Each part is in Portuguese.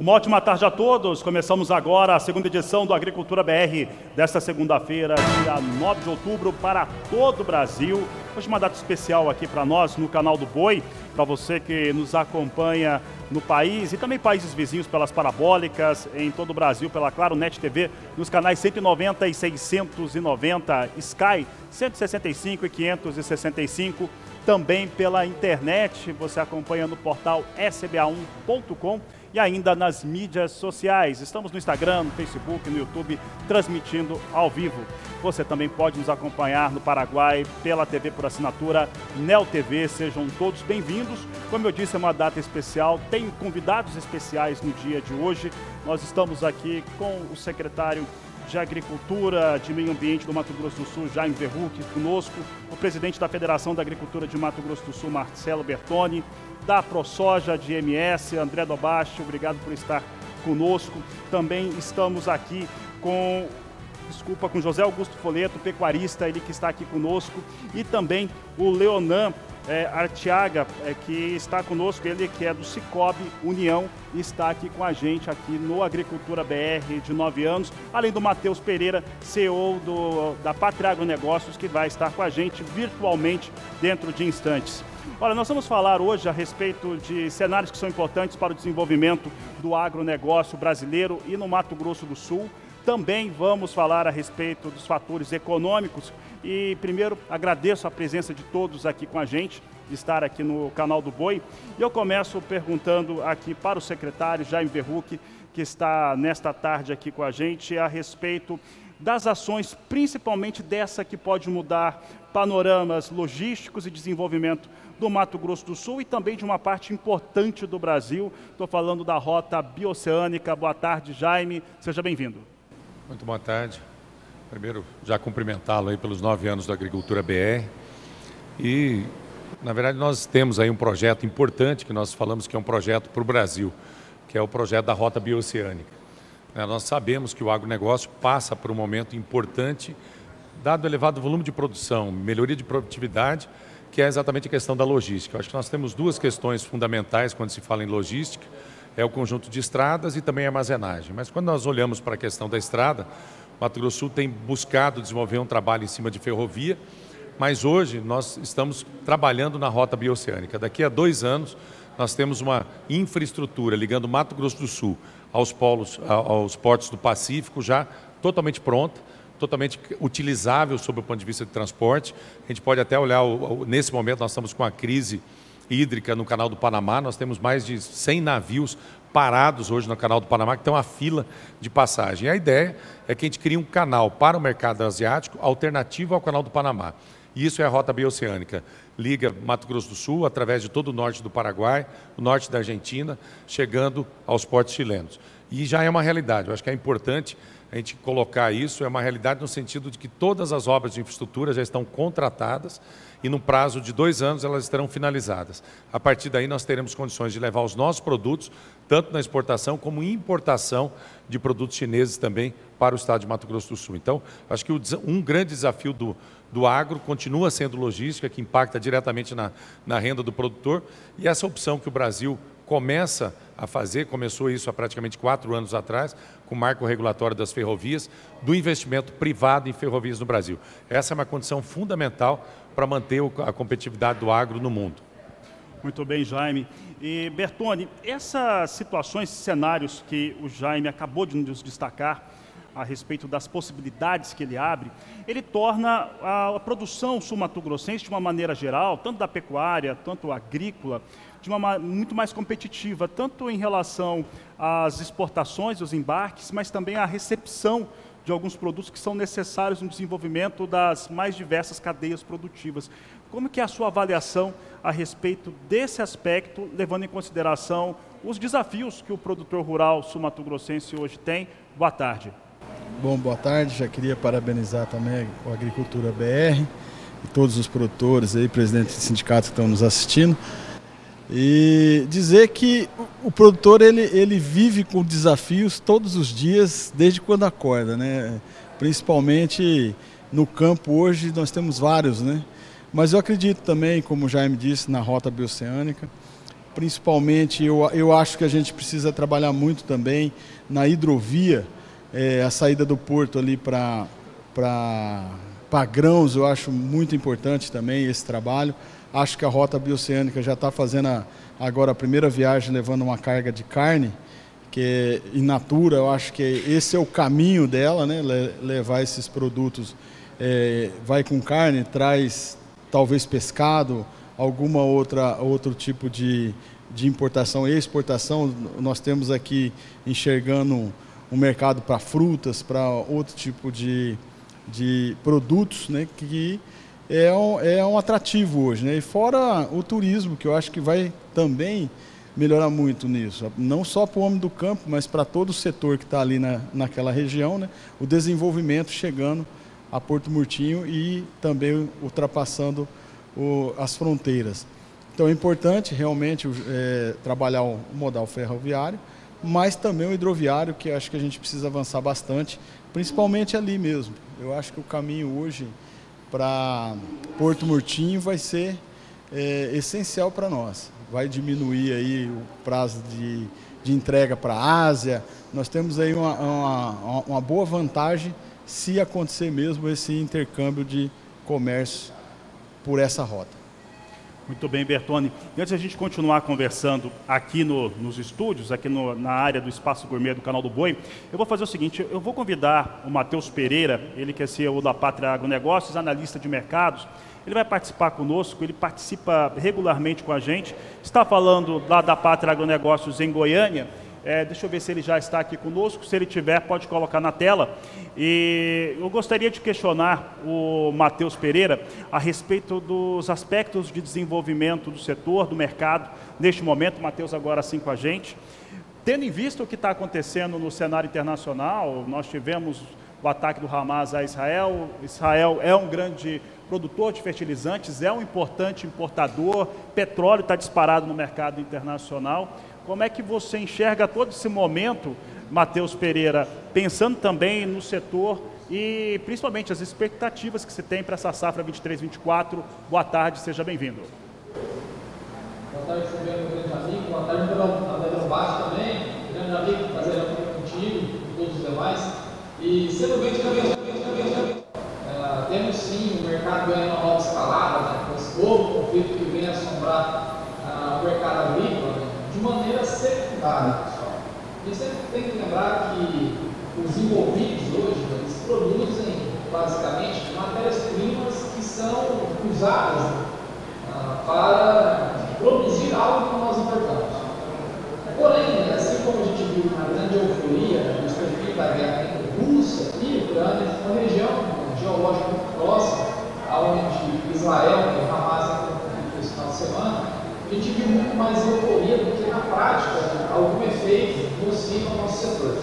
Uma ótima tarde a todos. Começamos agora a segunda edição do Agricultura BR desta segunda-feira, dia 9 de outubro, para todo o Brasil. Hoje uma data especial aqui para nós no canal do Boi, para você que nos acompanha no país e também países vizinhos pelas parabólicas, em todo o Brasil, pela Claro Net TV, nos canais 190 e 690, Sky 165 e 565, também pela internet, você acompanha no portal sba1.com e ainda nas mídias sociais. Estamos no Instagram, no Facebook, no YouTube, transmitindo ao vivo. Você também pode nos acompanhar no Paraguai pela TV por assinatura Neo TV. Sejam todos bem-vindos. Como eu disse, é uma data especial, tem convidados especiais no dia de hoje. Nós estamos aqui com o secretário de Agricultura, de Meio Ambiente do Mato Grosso do Sul, Jaime Verruc, conosco, o presidente da Federação da Agricultura de Mato Grosso do Sul, Marcelo Bertoni, da ProSoja de MS, André Dobache, obrigado por estar conosco. Também estamos aqui com José Augusto Foleto, pecuarista, ele que está aqui conosco, e também o Leonan Artiaga, que está conosco, ele que é do Cicobi União, e está aqui com a gente aqui no Agricultura BR de 9 anos, além do Matheus Pereira, CEO da Pátria Agronegócios, que vai estar com a gente virtualmente dentro de instantes. Olha, nós vamos falar hoje a respeito de cenários que são importantes para o desenvolvimento do agronegócio brasileiro e no Mato Grosso do Sul. Também vamos falar a respeito dos fatores econômicos e, primeiro, agradeço a presença de todos aqui com a gente, de estar aqui no canal do Boi. E eu começo perguntando aqui para o secretário Jaime Verruc, que está nesta tarde aqui com a gente, a respeito das ações, principalmente dessa que pode mudar panoramas logísticos e desenvolvimento do Mato Grosso do Sul e também de uma parte importante do Brasil. Estou falando da Rota Bioceânica. Boa tarde, Jaime. Seja bem-vindo. Muito boa tarde. Primeiro, já cumprimentá-lo aí pelos 9 anos da Agricultura BR. E, na verdade, nós temos aí um projeto importante que nós falamos que é um projeto para o Brasil, que é o projeto da Rota Bioceânica. Nós sabemos que o agronegócio passa por um momento importante, dado o elevado volume de produção, melhoria de produtividade, que é exatamente a questão da logística. Eu acho que nós temos duas questões fundamentais quando se fala em logística, é o conjunto de estradas e também a armazenagem. Mas quando nós olhamos para a questão da estrada, o Mato Grosso do Sul tem buscado desenvolver um trabalho em cima de ferrovia, mas hoje nós estamos trabalhando na Rota Bioceânica. Daqui a 2 anos, nós temos uma infraestrutura ligando o Mato Grosso do Sul aos portos do Pacífico já totalmente pronta, totalmente utilizável sob o ponto de vista de transporte. A gente pode até olhar, nesse momento nós estamos com a crise hídrica no Canal do Panamá, nós temos mais de 100 navios parados hoje no Canal do Panamá, que tem uma fila de passagem. E a ideia é que a gente crie um canal para o mercado asiático alternativo ao Canal do Panamá. E isso é a Rota Bioceânica. Liga Mato Grosso do Sul através de todo o norte do Paraguai, o norte da Argentina, chegando aos portos chilenos. E já é uma realidade, eu acho que é importante a gente colocar isso, é uma realidade no sentido de que todas as obras de infraestrutura já estão contratadas e no prazo de 2 anos elas estarão finalizadas. A partir daí nós teremos condições de levar os nossos produtos, tanto na exportação como importação de produtos chineses também para o estado de Mato Grosso do Sul. Então, acho que um grande desafio do agro continua sendo logística, que impacta diretamente na renda do produtor, e essa opção que o Brasil começa a fazer, começou isso há praticamente 4 anos atrás, com o marco regulatório das ferrovias, do investimento privado em ferrovias no Brasil. Essa é uma condição fundamental para manter a competitividade do agro no mundo. Muito bem, Jaime. E, Bertoni, essas situações, cenários que o Jaime acabou de nos destacar a respeito das possibilidades que ele abre, ele torna a produção sul-mato-grossense, de uma maneira geral, tanto da pecuária, tanto agrícola, de uma muito mais competitiva, tanto em relação às exportações, os embarques, mas também à recepção de alguns produtos que são necessários no desenvolvimento das mais diversas cadeias produtivas. Como que é a sua avaliação a respeito desse aspecto, levando em consideração os desafios que o produtor rural sul-mato-grossense hoje tem? Boa tarde. Bom, boa tarde. Já queria parabenizar também a Agricultura BR e todos os produtores aí, presidentes de sindicatos que estão nos assistindo. E dizer que o produtor ele vive com desafios todos os dias, desde quando acorda, né? Principalmente no campo hoje nós temos vários, né? Mas eu acredito também, como o Jaime disse, na Rota Bioceânica. principalmente eu acho que a gente precisa trabalhar muito também na hidrovia, a saída do porto ali para grãos, eu acho muito importante também esse trabalho. Acho que a rota bioceânica já está fazendo agora a primeira viagem levando uma carga de carne, que é in natura. Eu acho que esse é o caminho dela, né? Levar esses produtos, vai com carne, traz talvez pescado, alguma outro tipo de importação e exportação. Nós temos aqui enxergando um mercado para frutas, para outro tipo de produtos, né, que é um atrativo hoje, né? E fora o turismo, que eu acho que vai também melhorar muito nisso, não só para o homem do campo, mas para todo o setor que está ali naquela região, né? O desenvolvimento chegando a Porto Murtinho e também ultrapassando as fronteiras. Então é importante realmente trabalhar o modal ferroviário, mas também o hidroviário, que acho que a gente precisa avançar bastante, principalmente ali mesmo. Eu acho que o caminho hoje para Porto Murtinho vai ser essencial para nós. Vai diminuir aí o prazo de entrega para a Ásia. Nós temos aí uma boa vantagem se acontecer mesmo esse intercâmbio de comércio por essa rota. Muito bem, Bertoni. Antes de a gente continuar conversando aqui nos estúdios, aqui na área do Espaço Gourmet do Canal do Boi, eu vou fazer o seguinte, eu vou convidar o Matheus Pereira, ele que é CEO da Pátria Agronegócios, analista de mercados. Ele vai participar conosco, ele participa regularmente com a gente, está falando lá da Pátria Agronegócios em Goiânia. Deixa eu ver se ele já está aqui conosco. Se ele tiver, pode colocar na tela. E eu gostaria de questionar o Matheus Pereira a respeito dos aspectos de desenvolvimento do setor, do mercado, neste momento. O Matheus agora sim com a gente. Tendo em vista o que está acontecendo no cenário internacional, nós tivemos o ataque do Hamas a Israel. Israel é um grande produtor de fertilizantes, é um importante importador, petróleo está disparado no mercado internacional. Como é que você enxerga todo esse momento, Matheus Pereira, pensando também no setor e principalmente as expectativas que se tem para essa safra 23-24? Boa tarde, seja bem-vindo. Boa tarde, Fabiano, meu grande amigo. Boa tarde, Pedro Baixo também. Grande amigo, prazer estar contigo e todos os demais. E sendo bem temos sim o mercado ganhando uma nova escalada, né, com esse novo conflito que vem assombrar o mercado agrícola, né, de maneira secundária, pessoal. E sempre tem que lembrar que os envolvidos hoje, eles produzem basicamente matérias-primas que são usadas para produzir algo que nós importamos. Porém, assim como a gente viu na grande euforia dos conflitos da guerra entre Rússia e Ucrânia, uma região geológica muito próxima, onde Israel e Hamas entraram esse final de semana, a gente viu muito mais euforia do que na prática algum efeito nocivo ao nosso setor.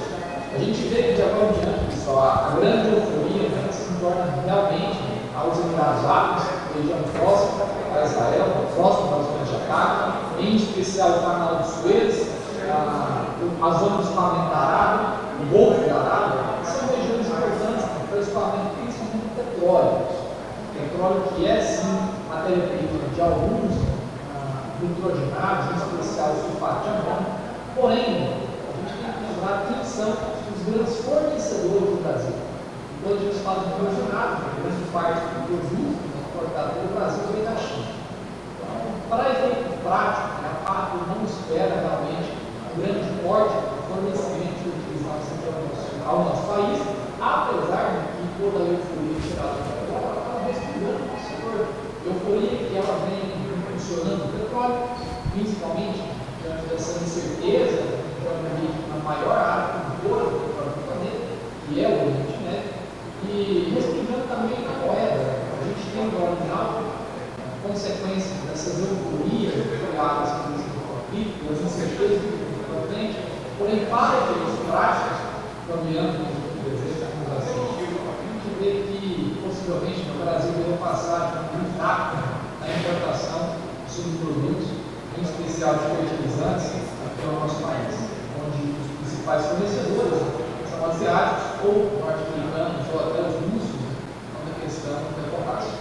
A gente vê que de agora em diante, pessoal, a grande euforia se torna realmente aos Emirados Árabes, região próxima a Israel, próxima da zona de ataque, em especial o canal de Suez, a zona do escoamento da Arábia, o Golfo da Arábia, são regiões importantes para o escoamento, principalmente do petróleo. Petróleo que é sim matéria-prima de alguns nitrogenados, em especial o sulfato de amônio. Porém, a gente tem que lembrar quem são os grandes fornecedores do Brasil. Quando a gente fala de nitrogenados, a grande parte do produto exportado pelo Brasil vem da China. Então, para efeito prático, a Pátria não espera realmente um grande porte de fornecimento de utilização ao nosso país, apesar de que toda a euforia gerada no petróleo está respirando no setor. Euforia que ela vem funcionando o petróleo, principalmente diante dessa incerteza na maior área produtora do petróleo do planeta, que é o Oriente Médio, e respirando também na moeda. A gente tem o dólar em alta, consequência dessas euforias criadas por esse conflito, das incertezas que estão frente, porém, para efeitos práticos, caminhando no desejo da Brasil, a gente vê que possivelmente no Brasil deve passar um impacto na importação de subprodutos, em especial de fertilizantes, aqui no nosso país, onde os principais fornecedores são asiáticos ou norte-americanos ou até os russos, na questão do potássio.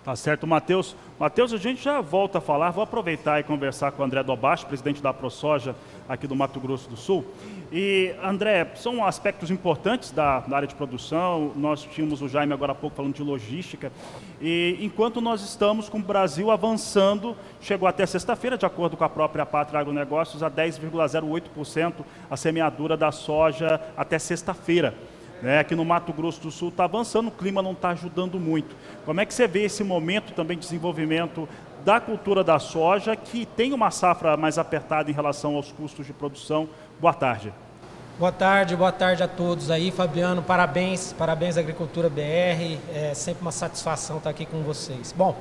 Tá certo, Matheus. Matheus, a gente já volta a falar, vou aproveitar e conversar com o André Dobache, presidente da ProSoja aqui do Mato Grosso do Sul. E, André, são aspectos importantes da área de produção, nós tínhamos o Jaime agora há pouco falando de logística, e enquanto nós estamos com o Brasil avançando, chegou até sexta-feira, de acordo com a própria Pátria Agronegócios, a 10,08% a semeadura da soja até sexta-feira. Aqui no Mato Grosso do Sul está avançando, o clima não está ajudando muito. Como é que você vê esse momento também de desenvolvimento da cultura da soja, que tem uma safra mais apertada em relação aos custos de produção? Boa tarde. Boa tarde a todos aí, Fabiano, parabéns à Agricultura BR, é sempre uma satisfação estar aqui com vocês. Bom,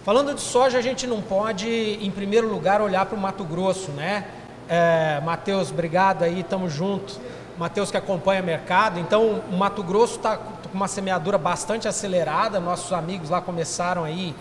falando de soja, a gente não pode, em primeiro lugar, olhar para o Mato Grosso, né? Matheus, obrigado aí, estamos juntos. Matheus que acompanha o mercado, então o Mato Grosso está com uma semeadura bastante acelerada, nossos amigos lá começaram aí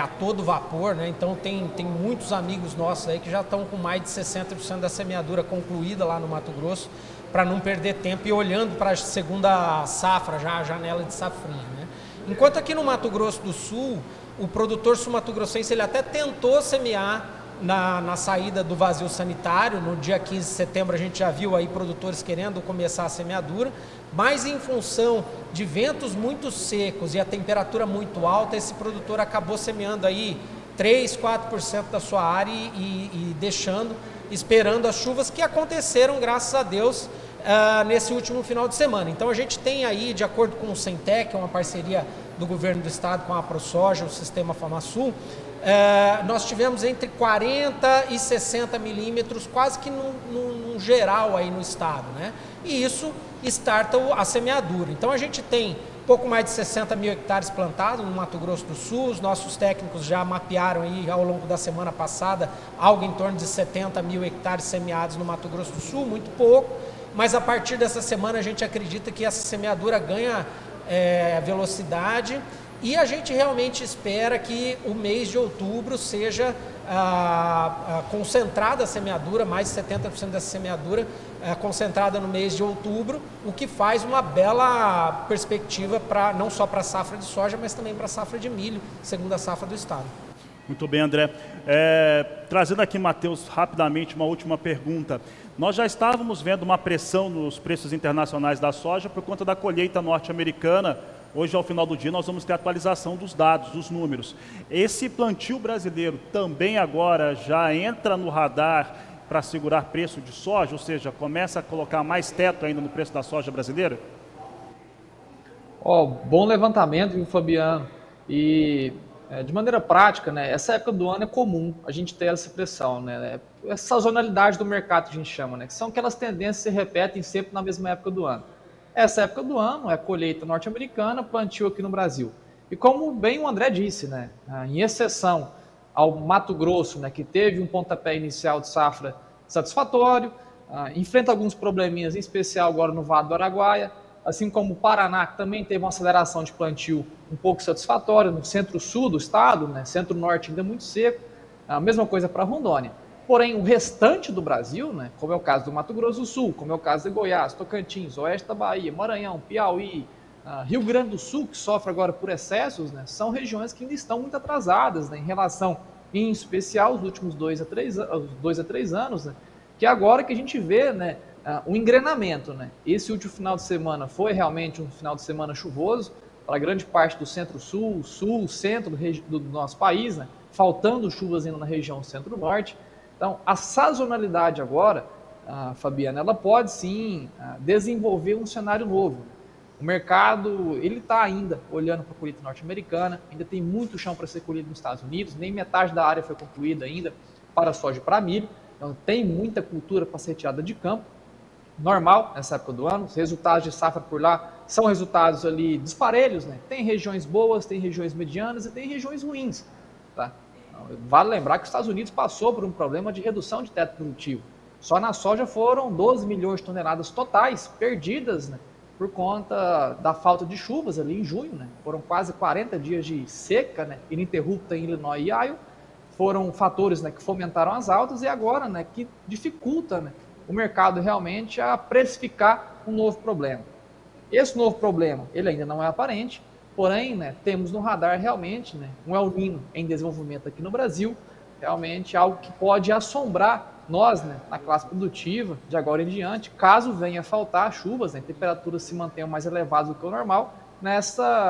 a todo vapor, né? Então tem muitos amigos nossos aí que já estão com mais de 60% da semeadura concluída lá no Mato Grosso, para não perder tempo e olhando para a segunda safra, já a janela de safrinha, né? Enquanto aqui no Mato Grosso do Sul, o produtor sul-mato-grossense ele até tentou semear na saída do vazio sanitário, no dia 15 de setembro a gente já viu aí produtores querendo começar a semeadura, mas em função de ventos muito secos e a temperatura muito alta, esse produtor acabou semeando aí 3, 4% da sua área e esperando as chuvas que aconteceram, graças a Deus, nesse último final de semana. Então a gente tem aí, de acordo com o Centec, uma parceria do governo do estado com a ProSoja, o Sistema FamaSul, nós tivemos entre 40 e 60 milímetros, quase que num geral aí no estado, né? E isso starta a semeadura. Então a gente tem pouco mais de 60 mil hectares plantados no Mato Grosso do Sul. Os nossos técnicos já mapearam aí ao longo da semana passada algo em torno de 70 mil hectares semeados no Mato Grosso do Sul, muito pouco, mas a partir dessa semana a gente acredita que essa semeadura ganha velocidade. E a gente realmente espera que o mês de outubro seja concentrada a semeadura, mais de 70% dessa semeadura concentrada no mês de outubro, o que faz uma bela perspectiva não só para a safra de soja, mas também para a safra de milho, segunda safra do estado. Muito bem, André. Trazendo aqui, Matheus, rapidamente uma última pergunta. Nós já estávamos vendo uma pressão nos preços internacionais da soja por conta da colheita norte-americana. Hoje, ao final do dia, nós vamos ter a atualização dos dados, dos números. Esse plantio brasileiro também agora já entra no radar para segurar preço de soja, ou seja, começa a colocar mais teto ainda no preço da soja brasileira? Bom levantamento, viu, Fabiano? E de maneira prática, né, essa época do ano é comum a gente ter essa pressão, né? É sazonalidade do mercado que a gente chama, né? Que são aquelas tendências que se repetem sempre na mesma época do ano. Essa época do ano é colheita norte-americana, plantio aqui no Brasil. E como bem o André disse, né, em exceção ao Mato Grosso, né, que teve um pontapé inicial de safra satisfatório, enfrenta alguns probleminhas, em especial agora no Vale do Araguaia, assim como o Paraná, que também teve uma aceleração de plantio um pouco satisfatória, no centro-sul do estado, né, centro-norte ainda muito seco, a mesma coisa para Rondônia. Porém, o restante do Brasil, né, como é o caso do Mato Grosso do Sul, como é o caso de Goiás, Tocantins, oeste da Bahia, Maranhão, Piauí, Rio Grande do Sul, que sofre agora por excessos, né, são regiões que ainda estão muito atrasadas, né, em relação, em especial, os últimos 2 a 3 anos, né, que é agora que a gente vê, né, um engrenamento. Né. Esse último final de semana foi realmente um final de semana chuvoso para grande parte do centro-sul, sul, centro do nosso país, né, faltando chuvas ainda na região centro-norte. Então, a sazonalidade agora, Fabiana, ela pode sim desenvolver um cenário novo. O mercado, ele está ainda olhando para a colheita norte-americana, ainda tem muito chão para ser colhido nos Estados Unidos, nem metade da área foi concluída ainda para soja e para milho, então tem muita cultura para ser retirada de campo. Normal, nessa época do ano, os resultados de safra por lá são resultados ali disparelhos, né? Tem regiões boas, tem regiões medianas e tem regiões ruins, tá? Vale lembrar que os Estados Unidos passou por um problema de redução de teto produtivo. Só na soja foram 12 milhões de toneladas totais perdidas, né, por conta da falta de chuvas ali em junho. Né. Foram quase 40 dias de seca, né, ininterrupta em Illinois e Iowa. Foram fatores, né, que fomentaram as altas e agora, né, que dificulta, né, o mercado realmente a precificar um novo problema. Esse novo problema ele ainda não é aparente, Porém, né, temos no radar realmente, né, um El Niño em desenvolvimento aqui no Brasil, realmente algo que pode assombrar nós, né, na classe produtiva, de agora em diante, caso venha faltar chuvas, né, temperaturas se mantenham mais elevadas do que o normal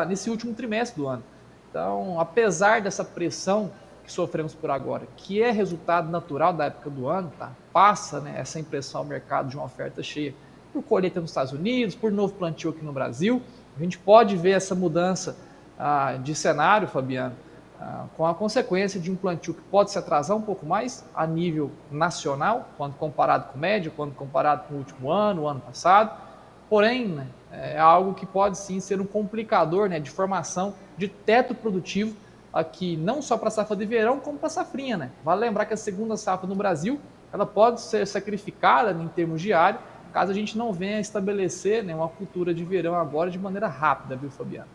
nesse último trimestre do ano. Então, apesar dessa pressão que sofremos por agora, que é resultado natural da época do ano, tá? Passa, né, essa impressão ao mercado de uma oferta cheia por colheita nos Estados Unidos, por novo plantio aqui no Brasil, a gente pode ver essa mudança de cenário, Fabiano, com a consequência de um plantio que pode se atrasar um pouco mais a nível nacional, quando comparado com o médio, quando comparado com o último ano, o ano passado. Porém, né, é algo que pode sim ser um complicador, né, de formação de teto produtivo aqui, não só para a safra de verão, como para a safrinha. Né? Vale lembrar que a segunda safra no Brasil ela pode ser sacrificada em termos diários, caso a gente não venha estabelecer, né, uma cultura de verão agora de maneira rápida, viu, Fabiano?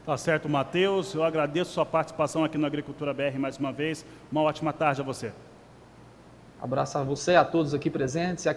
Tá certo, Matheus. Eu agradeço sua participação aqui no Agricultura BR mais uma vez. Uma ótima tarde a você. Abraço a você, a todos aqui presentes e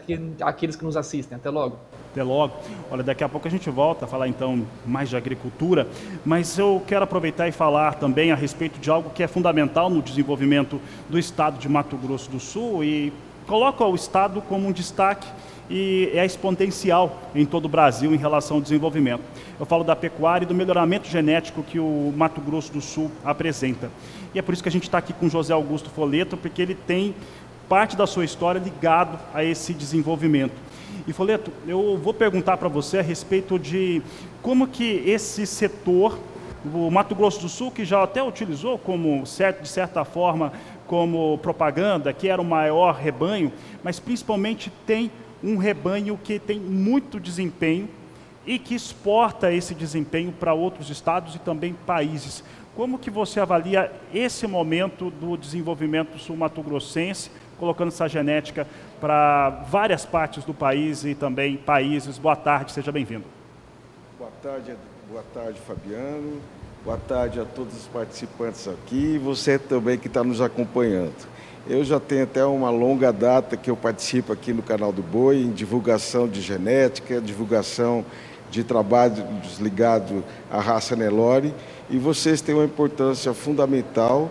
aqueles que nos assistem. Até logo. Até logo. Olha, daqui a pouco a gente volta a falar então mais de agricultura, mas eu quero aproveitar e falar também a respeito de algo que é fundamental no desenvolvimento do estado de Mato Grosso do Sul e coloca o estado como um destaque e é exponencial em todo o Brasil em relação ao desenvolvimento. Eu falo da pecuária e do melhoramento genético que o Mato Grosso do Sul apresenta. E é por isso que a gente está aqui com José Augusto Folleto, porque ele tem parte da sua história ligado a esse desenvolvimento. E Folleto, eu vou perguntar para você a respeito de como que esse setor, o Mato Grosso do Sul, que já até utilizou como de certa forma como propaganda, que era o maior rebanho, mas principalmente tem um rebanho que tem muito desempenho e que exporta esse desempenho para outros estados e também países. Como que você avalia esse momento do desenvolvimento sul-mato-grossense, colocando essa genética para várias partes do país e também países? Boa tarde, seja bem-vindo. Boa tarde, Fabiano. Boa tarde a todos os participantes aqui e você também que está nos acompanhando. Eu já tenho até uma longa data que eu participo aqui no Canal do Boi, em divulgação de genética, divulgação de trabalhos ligados à raça Nelore, e vocês têm uma importância fundamental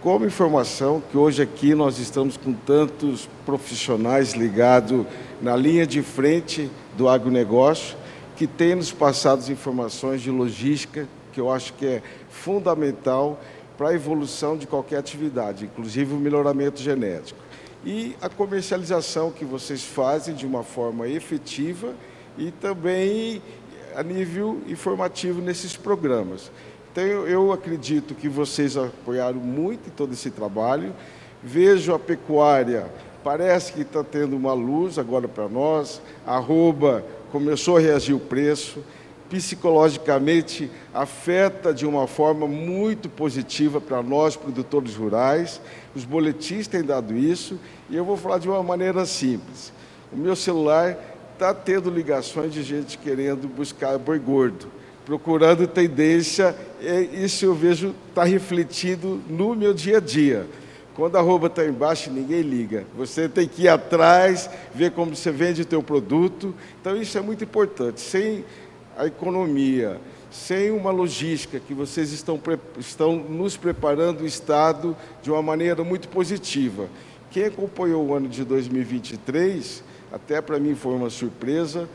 como informação, que hoje aqui nós estamos com tantos profissionais ligados na linha de frente do agronegócio, que têm nos passado informações de logística, que eu acho que é fundamental para a evolução de qualquer atividade, inclusive o melhoramento genético. E a comercialização que vocês fazem de uma forma efetiva e também a nível informativo nesses programas. Então, eu acredito que vocês apoiaram muito em todo esse trabalho. Vejo a pecuária, parece que está tendo uma luz agora para nós, começou a reagir o preço, psicologicamente afeta de uma forma muito positiva para nós, produtores rurais. Os boletins têm dado isso e eu vou falar de uma maneira simples. O meu celular está tendo ligações de gente querendo buscar boi gordo, procurando tendência, e isso eu vejo está refletido no meu dia a dia. Quando a arroba está embaixo, ninguém liga. Você tem que ir atrás, ver como você vende o teu produto. Então isso é muito importante. Sem a economia, sem uma logística que vocês estão nos preparando o Estado de uma maneira muito positiva. Quem acompanhou o ano de 2023, até para mim foi uma surpresa,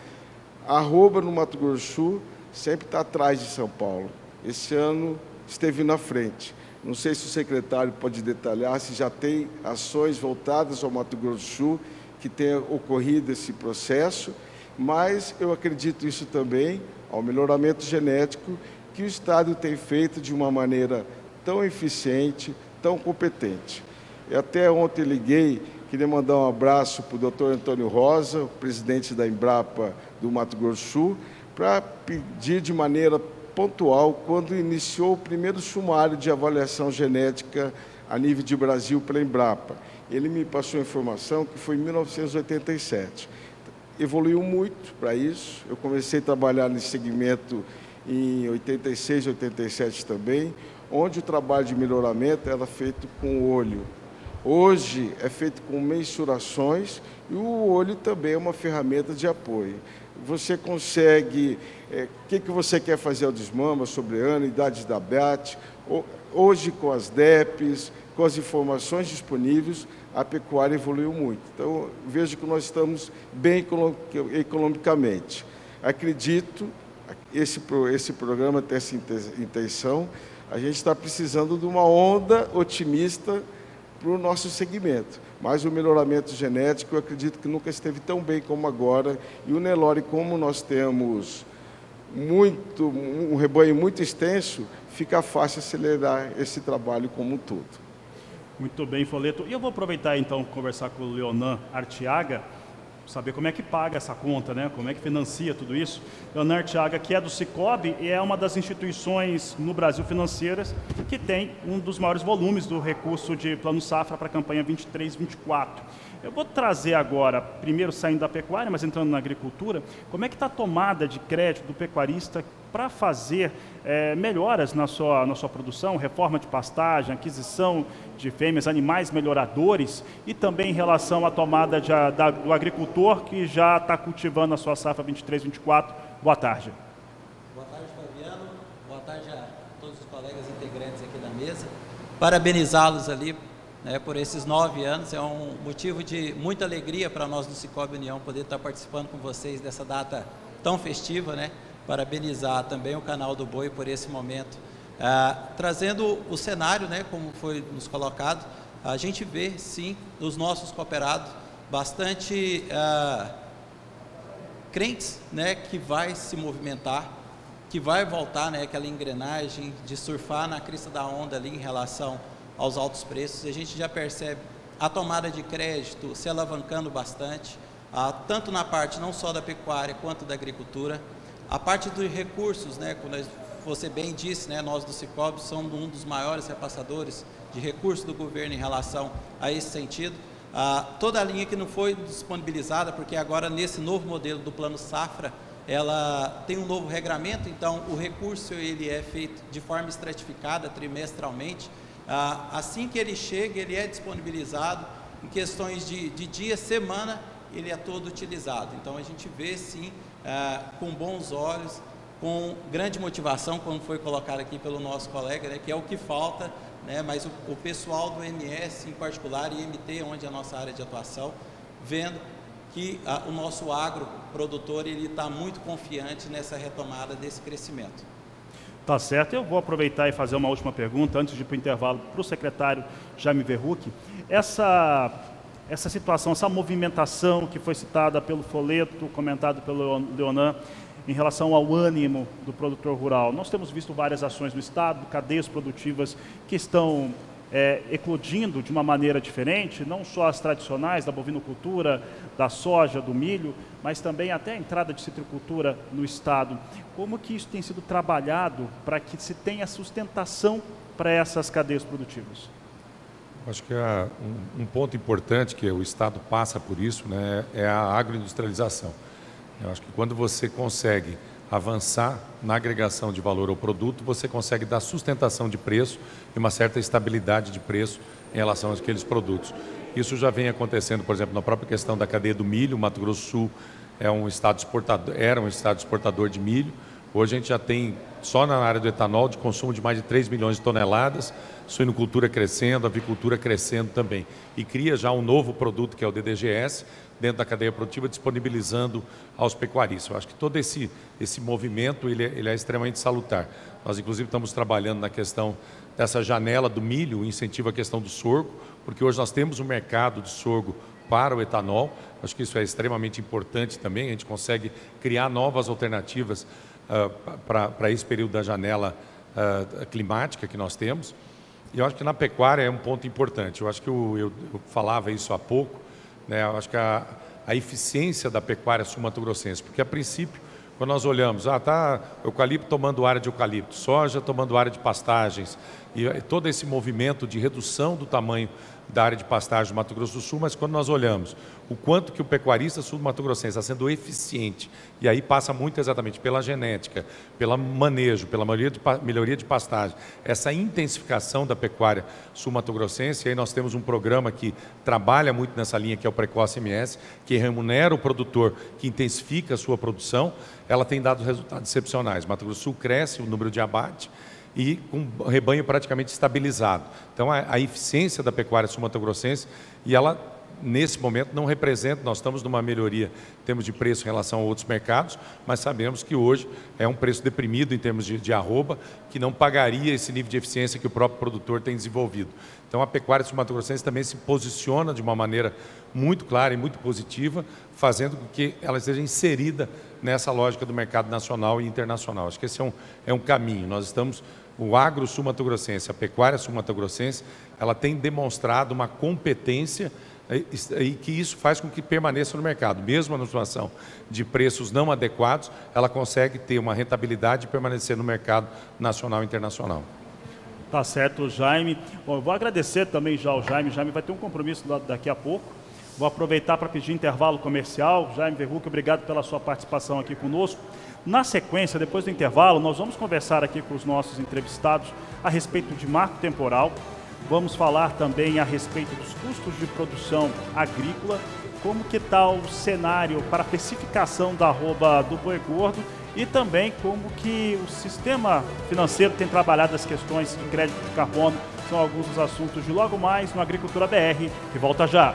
a arroba no Mato Grosso do Sul sempre está atrás de São Paulo. Esse ano esteve na frente. Não sei se o secretário pode detalhar se já tem ações voltadas ao Mato Grosso do Sul que tenha ocorrido esse processo, mas eu acredito isso também ao melhoramento genético que o Estado tem feito de uma maneira tão eficiente, tão competente. Eu até ontem liguei, queria mandar um abraço para o Dr. Antônio Rosa, o presidente da Embrapa do Mato Grosso do Sul, para pedir de maneira pontual, quando iniciou o primeiro sumário de avaliação genética a nível de Brasil pela Embrapa. Ele me passou a informação que foi em 1987. Evoluiu muito para isso. Eu comecei a trabalhar nesse segmento em 86, 87 também, onde o trabalho de melhoramento era feito com o olho. Hoje é feito com mensurações e o olho também é uma ferramenta de apoio. você consegue, o que você quer fazer ao desmama, sobre ano, idades da abate. Hoje, com as DEPs, com as informações disponíveis, a pecuária evoluiu muito. Então, vejo que nós estamos bem economicamente. Acredito, esse programa tem essa intenção, a gente está precisando de uma onda otimista para o nosso segmento. Mas o melhoramento genético, eu acredito que nunca esteve tão bem como agora. E o Nelore, como nós temos um rebanho muito extenso, fica fácil acelerar esse trabalho como um todo. Muito bem, Folleto. E eu vou aproveitar, então, conversar com o Leonan Artiaga, saber como é que paga essa conta, né? Como é que financia tudo isso. Leonan Artiaga, que é do Sicob, e é uma das instituições no Brasil financeiras que tem um dos maiores volumes do recurso de Plano Safra para a campanha 23-24. Eu vou trazer agora, primeiro saindo da pecuária, mas entrando na agricultura, como é que está a tomada de crédito do pecuarista para fazer melhoras na sua produção, reforma de pastagem, aquisição de fêmeas, animais melhoradores, e também em relação à tomada do agricultor que já está cultivando a sua safra 23-24. Boa tarde. Boa tarde, Fabiano. Boa tarde a todos os colegas integrantes aqui da mesa. Parabenizá-los ali, né, por esses 9 anos. É um motivo de muita alegria para nós do Sicob União poder estar participando com vocês dessa data tão festiva, né? Parabenizar também o canal do Boi por esse momento. Trazendo o cenário, né, como foi nos colocado, a gente vê, sim, os nossos cooperados bastante crentes, né, que vai se movimentar, que vai voltar, né, aquela engrenagem de surfar na crista da onda ali em relação aos altos preços. A gente já percebe a tomada de crédito se alavancando bastante, tanto na parte não só da pecuária quanto da agricultura. A parte dos recursos, né, como você bem disse, né, nós do Sicob somos um dos maiores repassadores de recursos do governo em relação a esse sentido. Toda a linha que não foi disponibilizada, porque agora nesse novo modelo do Plano Safra, ela tem um novo regramento, então o recurso ele é feito de forma estratificada, trimestralmente. Assim que ele chega, ele é disponibilizado em questões de dia, semana, ele é todo utilizado. Então a gente vê sim, com bons olhos, com grande motivação, como foi colocado aqui pelo nosso colega, né, que é o que falta, né, mas o pessoal do MS em particular e MT, onde é a nossa área de atuação, vendo que o nosso agroprodutor está muito confiante nessa retomada desse crescimento. Tá certo. Eu vou aproveitar e fazer uma última pergunta, antes de ir para o intervalo, para o secretário Jaime Verruc. Essa situação, essa movimentação que foi citada pelo Folleto, comentado pelo Leonan, em relação ao ânimo do produtor rural. Nós temos visto várias ações no Estado, cadeias produtivas que estão eclodindo de uma maneira diferente, não só as tradicionais da bovinocultura, da soja, do milho, mas também até a entrada de citricultura no Estado. Como que isso tem sido trabalhado para que se tenha sustentação para essas cadeias produtivas? Acho que um ponto importante que o Estado passa por isso, né, é a agroindustrialização. Eu acho que quando você consegue avançar na agregação de valor ao produto, você consegue dar sustentação de preço e uma certa estabilidade de preço em relação àqueles produtos. Isso já vem acontecendo, por exemplo, na própria questão da cadeia do milho. O Mato Grosso do Sul era um estado exportador de milho. Hoje a gente já tem, só na área do etanol, de consumo de mais de 3 milhões de toneladas, suinocultura crescendo, avicultura crescendo também. E cria já um novo produto, que é o DDGS, dentro da cadeia produtiva, disponibilizando aos pecuaristas. Eu acho que todo esse movimento ele é extremamente salutar. Nós, inclusive, estamos trabalhando na questão dessa janela do milho, o incentivo à questão do sorgo, porque hoje nós temos um mercado de sorgo para o etanol. Acho que isso é extremamente importante também. A gente consegue criar novas alternativas para esse período da janela climática que nós temos. E eu acho que na pecuária é um ponto importante. Eu acho que eu falava isso há pouco, né? Eu acho que a eficiência da pecuária sul-mato-grossense, porque a princípio, quando nós olhamos, tá eucalipto tomando área de eucalipto, soja tomando área de pastagens, e todo esse movimento de redução do tamanho da área de pastagem do Mato Grosso do Sul, mas quando nós olhamos o quanto que o pecuarista sul-mato-grossense está sendo eficiente, e aí passa muito exatamente pela genética, pelo manejo, pela melhoria de pastagem, essa intensificação da pecuária sul-mato-grossense, e aí nós temos um programa que trabalha muito nessa linha, que é o Precoce MS, que remunera o produtor, que intensifica a sua produção, ela tem dado resultados excepcionais. Mato Grosso do Sul cresce o número de abate, e com o rebanho praticamente estabilizado. Então, a eficiência da pecuária sul-mato-grossense, e ela, nesse momento, não representa, nós estamos numa melhoria em termos de preço em relação a outros mercados, mas sabemos que hoje é um preço deprimido em termos de arroba, que não pagaria esse nível de eficiência que o próprio produtor tem desenvolvido. Então, a pecuária sul-mato-grossense também se posiciona de uma maneira muito clara e muito positiva, fazendo com que ela esteja inserida nessa lógica do mercado nacional e internacional. Acho que esse é um caminho. Nós estamos... O agro sul-mato-grossense, a pecuária sul-mato-grossense, ela tem demonstrado uma competência e que isso faz com que permaneça no mercado. Mesmo na situação de preços não adequados, ela consegue ter uma rentabilidade e permanecer no mercado nacional e internacional. Tá certo, Jaime. Bom, eu vou agradecer também já ao Jaime. Jaime vai ter um compromisso daqui a pouco. Vou aproveitar para pedir intervalo comercial. Jaime Verruc, obrigado pela sua participação aqui conosco. Na sequência, depois do intervalo, nós vamos conversar aqui com os nossos entrevistados a respeito de marco temporal. Vamos falar também a respeito dos custos de produção agrícola, como que está o cenário para a precificação da arroba do boi gordo e também como que o sistema financeiro tem trabalhado as questões de crédito de carbono. São alguns dos assuntos de logo mais no Agricultura BR, que volta já.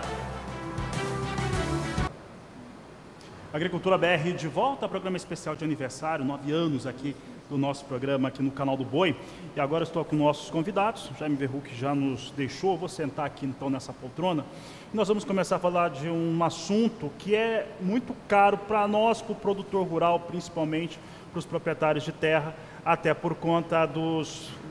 Agricultura BR de volta ao programa especial de aniversário, 9 anos aqui do nosso programa aqui no Canal do Boi. E agora estou com nossos convidados, Jaime Verruc já nos deixou, vou sentar aqui então nessa poltrona. E nós vamos começar a falar de um assunto que é muito caro para nós, para o produtor rural, principalmente para os proprietários de terra, até por conta do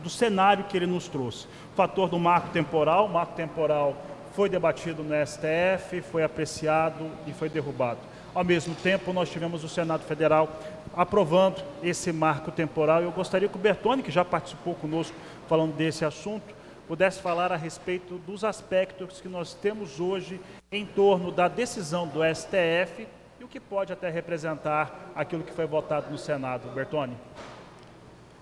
cenário que ele nos trouxe. O fator do marco temporal foi debatido no STF, foi apreciado e foi derrubado. Ao mesmo tempo, nós tivemos o Senado Federal aprovando esse marco temporal. Eu gostaria que o Bertoni, que já participou conosco falando desse assunto, pudesse falar a respeito dos aspectos que nós temos hoje em torno da decisão do STF e o que pode até representar aquilo que foi votado no Senado. Bertoni.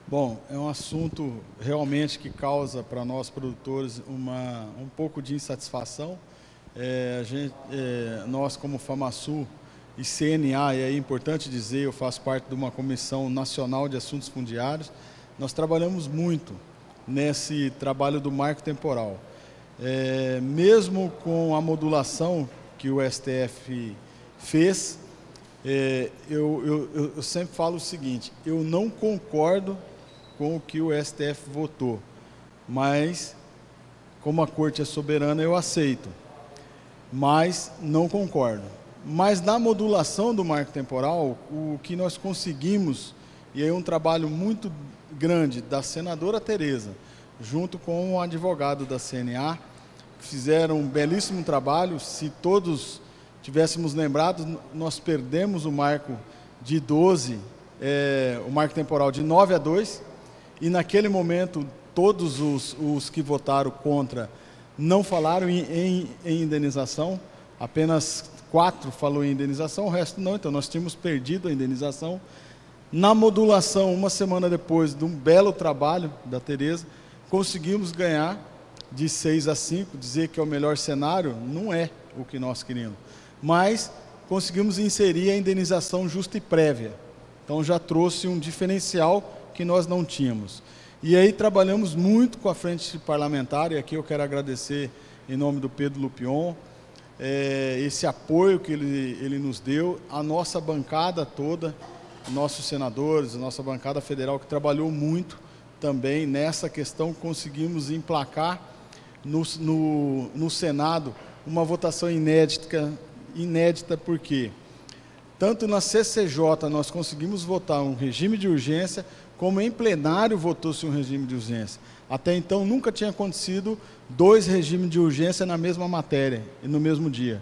Bom, é um assunto realmente que causa para nós produtores um pouco de insatisfação. Nós, como FamaSul e CNA, e é importante dizer, eu faço parte de uma Comissão Nacional de Assuntos Fundiários, nós trabalhamos muito nesse trabalho do marco temporal. Mesmo com a modulação que o STF fez, eu sempre falo o seguinte, eu não concordo com o que o STF votou, mas como a Corte é soberana, eu aceito, mas não concordo. Mas na modulação do marco temporal, o que nós conseguimos, e aí um trabalho muito grande da senadora Tereza, junto com o advogado da CNA, fizeram um belíssimo trabalho. Se todos tivéssemos lembrado, nós perdemos o marco de 12, o marco temporal de 9 a 2, e naquele momento todos os que votaram contra não falaram em indenização, apenas 4 falou em indenização, o resto não, então nós tínhamos perdido a indenização. Na modulação, uma semana depois de um belo trabalho da Tereza, conseguimos ganhar de 6 a 5, dizer que é o melhor cenário, não é o que nós queríamos, mas conseguimos inserir a indenização justa e prévia, então já trouxe um diferencial que nós não tínhamos. E aí trabalhamos muito com a frente parlamentar, e aqui eu quero agradecer em nome do Pedro Lupion, esse apoio que ele nos deu, a nossa bancada toda, nossos senadores, a nossa bancada federal que trabalhou muito também nessa questão, conseguimos emplacar no Senado uma votação inédita porque tanto na CCJ nós conseguimos votar um regime de urgência, como em plenário votou-se um regime de urgência. Até então nunca tinha acontecido 2 regimes de urgência na mesma matéria e no mesmo dia.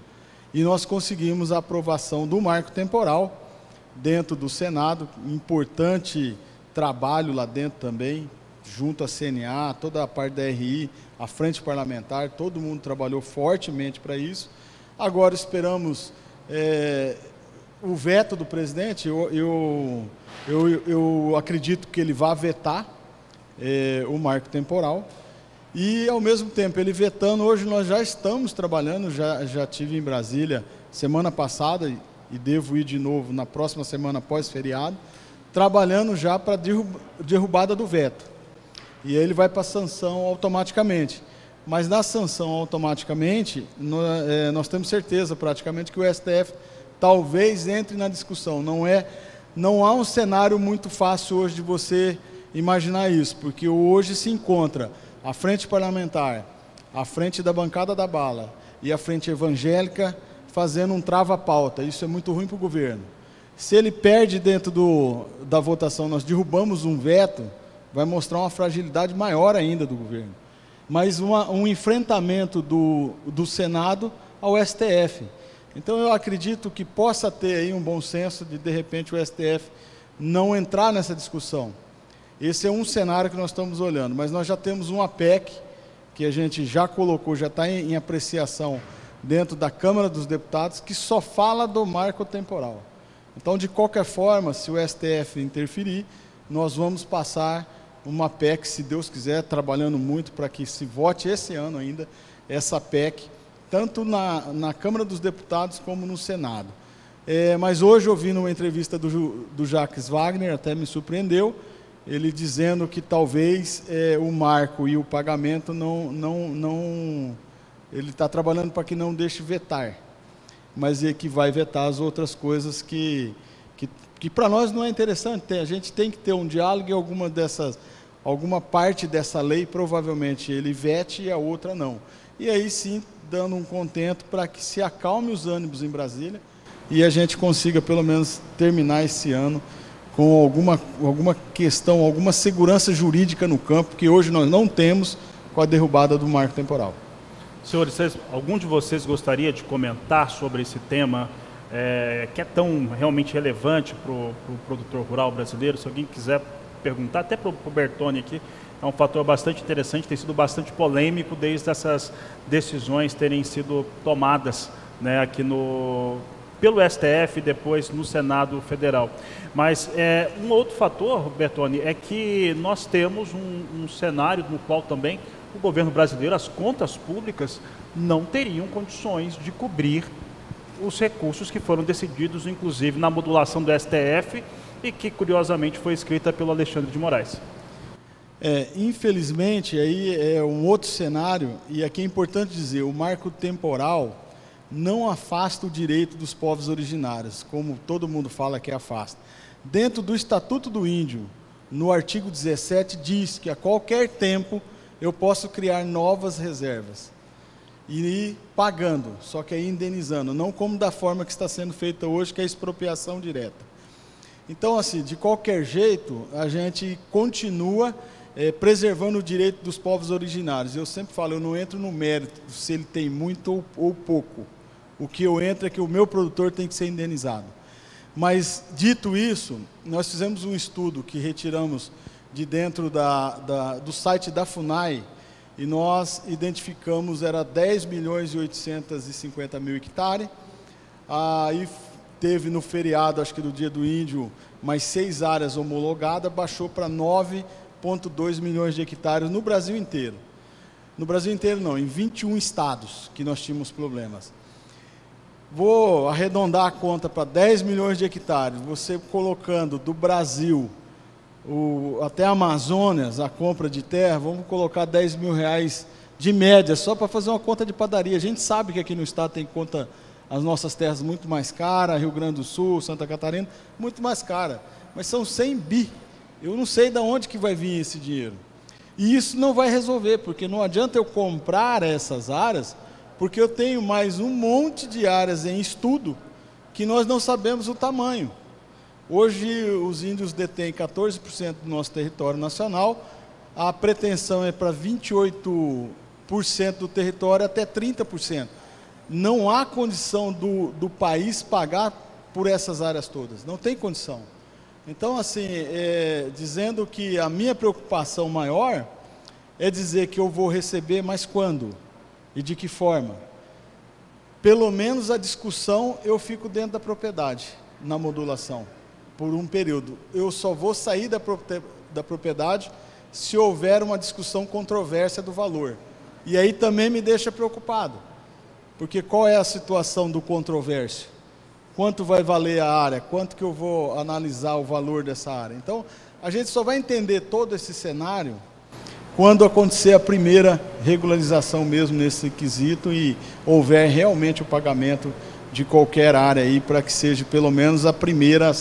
E nós conseguimos a aprovação do marco temporal dentro do Senado, importante trabalho lá dentro também, junto à CNA, toda a parte da RI, a frente parlamentar, todo mundo trabalhou fortemente para isso. Agora esperamos o veto do presidente. Eu acredito que ele vai vetar o marco temporal. E, ao mesmo tempo, ele vetando, hoje nós já estamos trabalhando, já estive em Brasília semana passada e devo ir de novo na próxima semana pós-feriado, trabalhando já para derrubada do veto. E ele vai para a sanção automaticamente. Mas na sanção automaticamente, nós temos certeza praticamente que o STF talvez entre na discussão. Não há um cenário muito fácil hoje de você imaginar isso, porque hoje se encontra a frente parlamentar, a frente da bancada da bala e a frente evangélica fazendo um trava-pauta. Isso é muito ruim para o governo. Se ele perde dentro da votação, nós derrubamos um veto, vai mostrar uma fragilidade maior ainda do governo. Mas um enfrentamento do Senado ao STF. Então eu acredito que possa ter aí um bom senso de repente, o STF não entrar nessa discussão. Esse é um cenário que nós estamos olhando, mas nós já temos uma PEC que a gente já colocou, já está em apreciação dentro da Câmara dos Deputados, que só fala do marco temporal. Então, de qualquer forma, se o STF interferir, nós vamos passar uma PEC, se Deus quiser, trabalhando muito para que se vote esse ano ainda essa PEC, tanto na Câmara dos Deputados como no Senado. Mas hoje, ouvindo uma entrevista do Jacques Wagner, até me surpreendeu, ele dizendo que talvez o marco e o pagamento ele está trabalhando para que não deixe vetar, mas é que vai vetar as outras coisas que para nós não é interessante. A gente tem que ter um diálogo e alguma parte dessa lei provavelmente ele vete e a outra não. E aí sim, dando um contento para que se acalme os ânimos em Brasília e a gente consiga pelo menos terminar esse ano com alguma questão, alguma segurança jurídica no campo, que hoje nós não temos com a derrubada do marco temporal. Senhores, algum de vocês gostaria de comentar sobre esse tema que é tão realmente relevante para o produtor rural brasileiro? Se alguém quiser perguntar, até para o Bertoni aqui, é um fator bastante interessante, tem sido bastante polêmico desde essas decisões terem sido tomadas, né, aqui pelo STF e depois no Senado Federal. Mas um outro fator, Bertoni, é que nós temos um cenário no qual também o governo brasileiro, as contas públicas, não teriam condições de cobrir os recursos que foram decididos, inclusive na modulação do STF, e que curiosamente foi escrita pelo Alexandre de Moraes. Infelizmente, aí é um outro cenário, e aqui é importante dizer, o marco temporal não afasta o direito dos povos originários, como todo mundo fala que afasta. Dentro do Estatuto do Índio, no artigo 17, diz que a qualquer tempo eu posso criar novas reservas e ir pagando, só que aí indenizando, não como da forma que está sendo feita hoje, que é a expropriação direta. Então, assim, de qualquer jeito, a gente continua preservando o direito dos povos originários. Eu sempre falo, eu não entro no mérito se ele tem muito ou pouco. O que eu entro é que o meu produtor tem que ser indenizado. Mas, dito isso, nós fizemos um estudo que retiramos de dentro do site da FUNAI, e nós identificamos, era 10.850.000 hectares, aí teve no feriado, acho que do Dia do Índio, mais 6 áreas homologadas, baixou para 9,2 milhões de hectares no Brasil inteiro. No Brasil inteiro não, em 21 estados que nós tínhamos problemas. Vou arredondar a conta para 10 milhões de hectares, você colocando do Brasil até a Amazonas, a compra de terra, vamos colocar 10 mil reais de média, só para fazer uma conta de padaria. A gente sabe que aqui no estado tem conta, as nossas terras muito mais caras, Rio Grande do Sul, Santa Catarina, muito mais cara, mas são 100 bi. Eu não sei de onde que vai vir esse dinheiro. E isso não vai resolver, porque não adianta eu comprar essas áreas, porque eu tenho mais um monte de áreas em estudo que nós não sabemos o tamanho. Hoje os índios detêm 14% do nosso território nacional, a pretensão é para 28% do território até 30%. Não há condição do país pagar por essas áreas todas, não tem condição. Então, assim, dizendo que a minha preocupação maior é dizer que eu vou receber, mas quando? E de que forma? Pelo menos a discussão eu fico dentro da propriedade, na modulação, por um período. Eu só vou sair da propriedade se houver uma discussão controvérsia do valor. E aí também me deixa preocupado, porque qual é a situação do controvérsia? Quanto vai valer a área? Quanto que eu vou analisar o valor dessa área? Então, a gente só vai entender todo esse cenário quando acontecer a primeira regularização mesmo nesse quesito e houver realmente o pagamento de qualquer área aí, para que seja pelo menos a primeira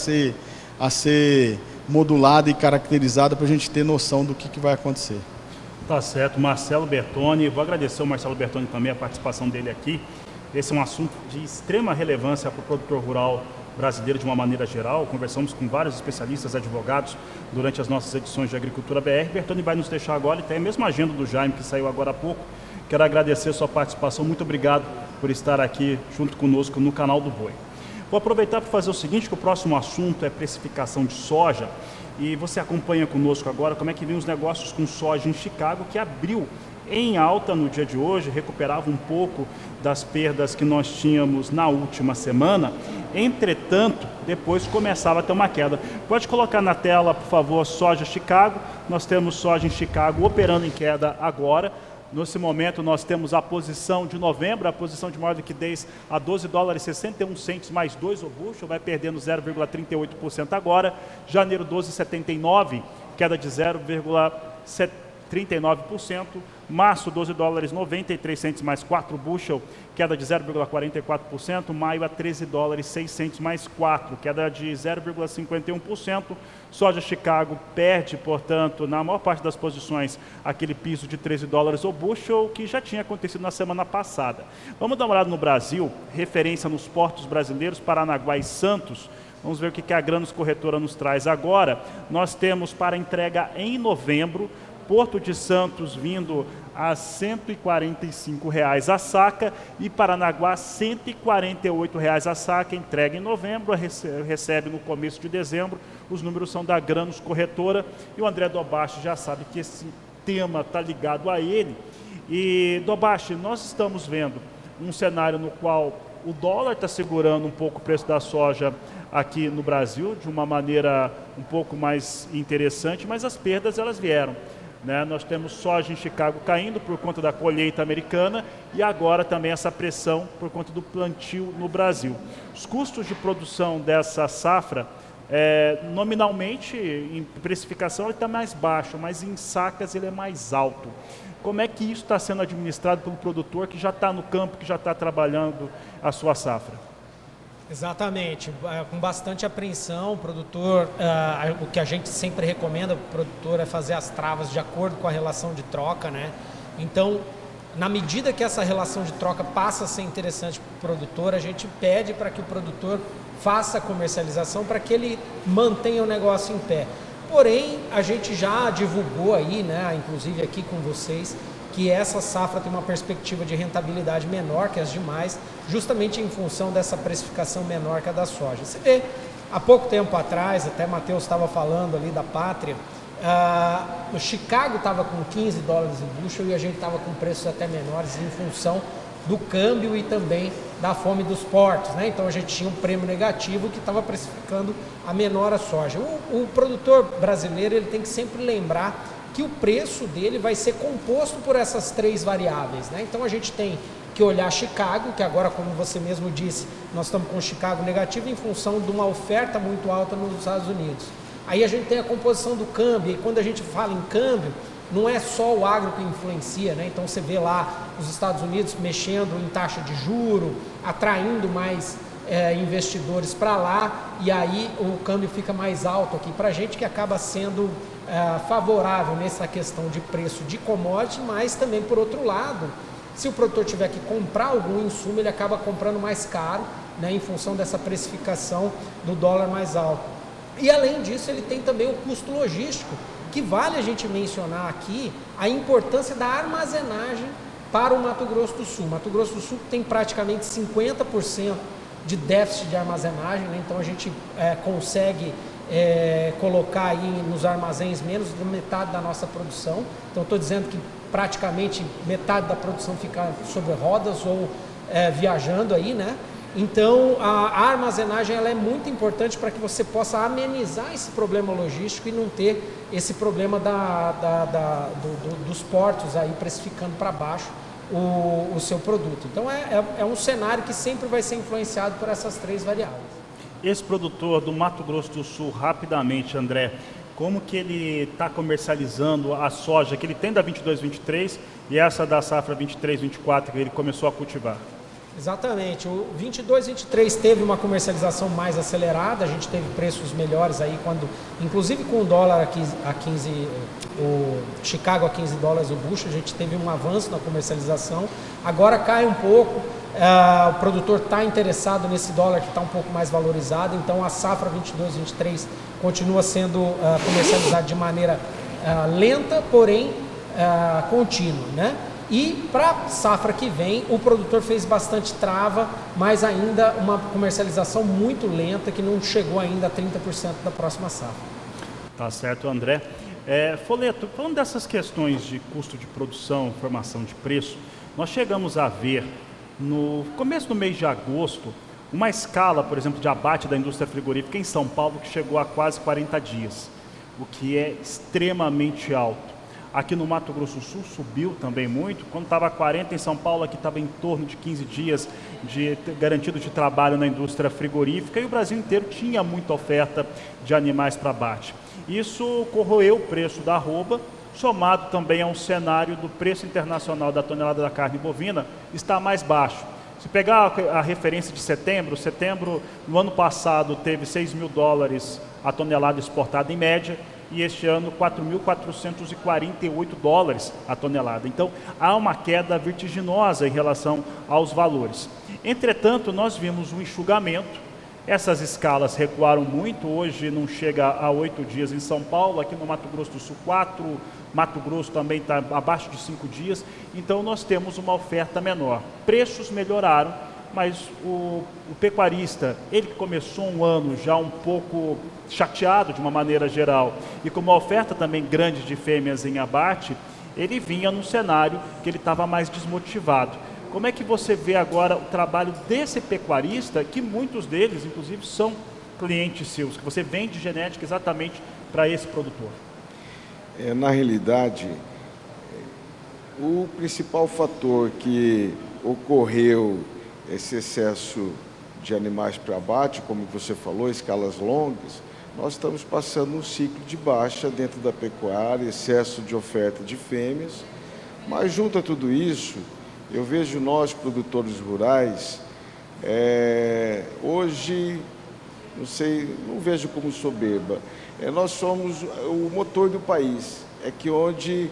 a ser modulada e caracterizada, para a gente ter noção do que vai acontecer. Tá certo, Marcelo Bertoni. Vou agradecer ao Marcelo Bertoni também a participação dele aqui. Esse é um assunto de extrema relevância para o produtor rural brasileiro de uma maneira geral. Conversamos com vários especialistas, advogados, durante as nossas edições de Agricultura BR. Bertoni vai nos deixar agora, e tem a mesma agenda do Jaime, que saiu agora há pouco. Quero agradecer a sua participação. Muito obrigado por estar aqui junto conosco no canal do Boi. Vou aproveitar para fazer o seguinte, que o próximo assunto é precificação de soja. E você acompanha conosco agora como é que vem os negócios com soja em Chicago, que abriu em alta no dia de hoje, recuperava um pouco das perdas que nós tínhamos na última semana. Entretanto, depois começava a ter uma queda. Pode colocar na tela, por favor, soja Chicago. Nós temos soja em Chicago operando em queda agora. Nesse momento nós temos a posição de novembro, a posição de maior liquidez a $12,61 mais 2 o bushel, vai perdendo 0,38% agora. Janeiro 12,79, queda de 0,39%. Março, $12,93 mais 4 bushel, queda de 0,44%. Maio a $13,06 mais 4, queda de 0,51%. Soja Chicago perde, portanto, na maior parte das posições, aquele piso de $13 o bushel, que já tinha acontecido na semana passada. Vamos dar uma olhada no Brasil, referência nos portos brasileiros, Paranaguá e Santos. Vamos ver o que a Grãos Corretora nos traz agora. Nós temos para entrega em novembro, Porto de Santos vindo a R$ 145 a saca e Paranaguá R$ 148 a saca, entrega em novembro, recebe no começo de dezembro. Os números são da Grãos Corretora e o André Dobashi já sabe que esse tema está ligado a ele. E Dobashi, nós estamos vendo um cenário no qual o dólar está segurando um pouco o preço da soja aqui no Brasil de uma maneira um pouco mais interessante, mas as perdas elas vieram. Nós temos soja em Chicago caindo por conta da colheita americana e agora também essa pressão por conta do plantio no Brasil. Os custos de produção dessa safra, nominalmente, em precificação ele está mais baixo, mas em sacas ele é mais alto. Como é que isso está sendo administrado pelo produtor que já está no campo, que já está trabalhando a sua safra? Exatamente, com bastante apreensão, o produtor, o que a gente sempre recomenda para o produtor é fazer as travas de acordo com a relação de troca, né? Então, na medida que essa relação de troca passa a ser interessante para o produtor, a gente pede para que o produtor faça a comercialização para que ele mantenha o negócio em pé. Porém, a gente já divulgou aí, né, inclusive aqui com vocês, que essa safra tem uma perspectiva de rentabilidade menor que as demais, justamente em função dessa precificação menor que a da soja. Você vê, há pouco tempo atrás, até Matheus estava falando ali da Pátria, o Chicago estava com $15 o bushel e a gente estava com preços até menores em função do câmbio e também da fome dos portos, né? Então a gente tinha um prêmio negativo que estava precificando a menor a soja. O produtor brasileiro ele tem que sempre lembrar que o preço dele vai ser composto por essas três variáveis, né? Então a gente tem que olhar Chicago, que agora, como você mesmo disse, nós estamos com Chicago negativo em função de uma oferta muito alta nos Estados Unidos. Aí a gente tem a composição do câmbio, e quando a gente fala em câmbio, não é só o agro que influencia, né? Então você vê lá os Estados Unidos mexendo em taxa de juro, atraindo mais investidores para lá, e aí o câmbio fica mais alto aqui para a gente, que acaba sendo favorável nessa questão de preço de commodity, mas também por outro lado, se o produtor tiver que comprar algum insumo, ele acaba comprando mais caro, né, em função dessa precificação do dólar mais alto. E além disso, ele tem também o custo logístico, que vale a gente mencionar aqui a importância da armazenagem para o Mato Grosso do Sul. Mato Grosso do Sul tem praticamente 50% de déficit de armazenagem, né? Então a gente consegue colocar aí nos armazéns menos da metade da nossa produção. Então, estou dizendo que praticamente metade da produção fica sobre rodas ou viajando aí, né? Então, a armazenagem ela é muito importante para que você possa amenizar esse problema logístico e não ter esse problema dos portos aí precificando para baixo o seu produto. Então, é um cenário que sempre vai ser influenciado por essas três variáveis. Esse produtor do Mato Grosso do Sul, rapidamente, André, como que ele está comercializando a soja que ele tem da 22-23 e essa da safra 23-24 que ele começou a cultivar? Exatamente, o 22-23 teve uma comercialização mais acelerada, a gente teve preços melhores aí, inclusive com o dólar a 15, o Chicago a $15 o bushel, a gente teve um avanço na comercialização, agora cai um pouco, o produtor está interessado nesse dólar que está um pouco mais valorizado, então a safra 22-23 continua sendo comercializada de maneira lenta, porém contínua, né? E para a safra que vem, o produtor fez bastante trava, mas ainda uma comercialização muito lenta, que não chegou ainda a 30% da próxima safra. Tá certo, André. Foleto, falando dessas questões de custo de produção, formação de preço, nós chegamos a ver, no começo do mês de agosto, uma escala, por exemplo, de abate da indústria frigorífica em São Paulo, que chegou a quase 40 dias, o que é extremamente alto. Aqui no Mato Grosso do Sul subiu também muito, quando estava 40 em São Paulo, aqui estava em torno de 15 dias garantido de trabalho na indústria frigorífica e o Brasil inteiro tinha muita oferta de animais para abate. Isso corroeu o preço da arroba, somado também a um cenário do preço internacional da tonelada da carne bovina está mais baixo. Se pegar a referência de setembro no ano passado teve $6.000 a tonelada exportada em média, e este ano $4.448 a tonelada. Então, há uma queda vertiginosa em relação aos valores. Entretanto, nós vimos um enxugamento, essas escalas recuaram muito, hoje não chega a 8 dias em São Paulo, aqui no Mato Grosso do Sul 4, Mato Grosso também está abaixo de 5 dias, então nós temos uma oferta menor. Preços melhoraram, mas o pecuarista, ele que começou um ano já um pouco chateado de uma maneira geral e com uma oferta também grande de fêmeas em abate, ele vinha num cenário que ele estava mais desmotivado. Como é que você vê agora o trabalho desse pecuarista, que muitos deles, inclusive, são clientes seus, que você vende genética exatamente para esse produtor? Na realidade, o principal fator que ocorreu esse excesso de animais para abate, como você falou, escalas longas, nós estamos passando um ciclo de baixa dentro da pecuária, excesso de oferta de fêmeas, mas junto a tudo isso, eu vejo nós, produtores rurais, hoje, não vejo como soberba, nós somos o motor do país, onde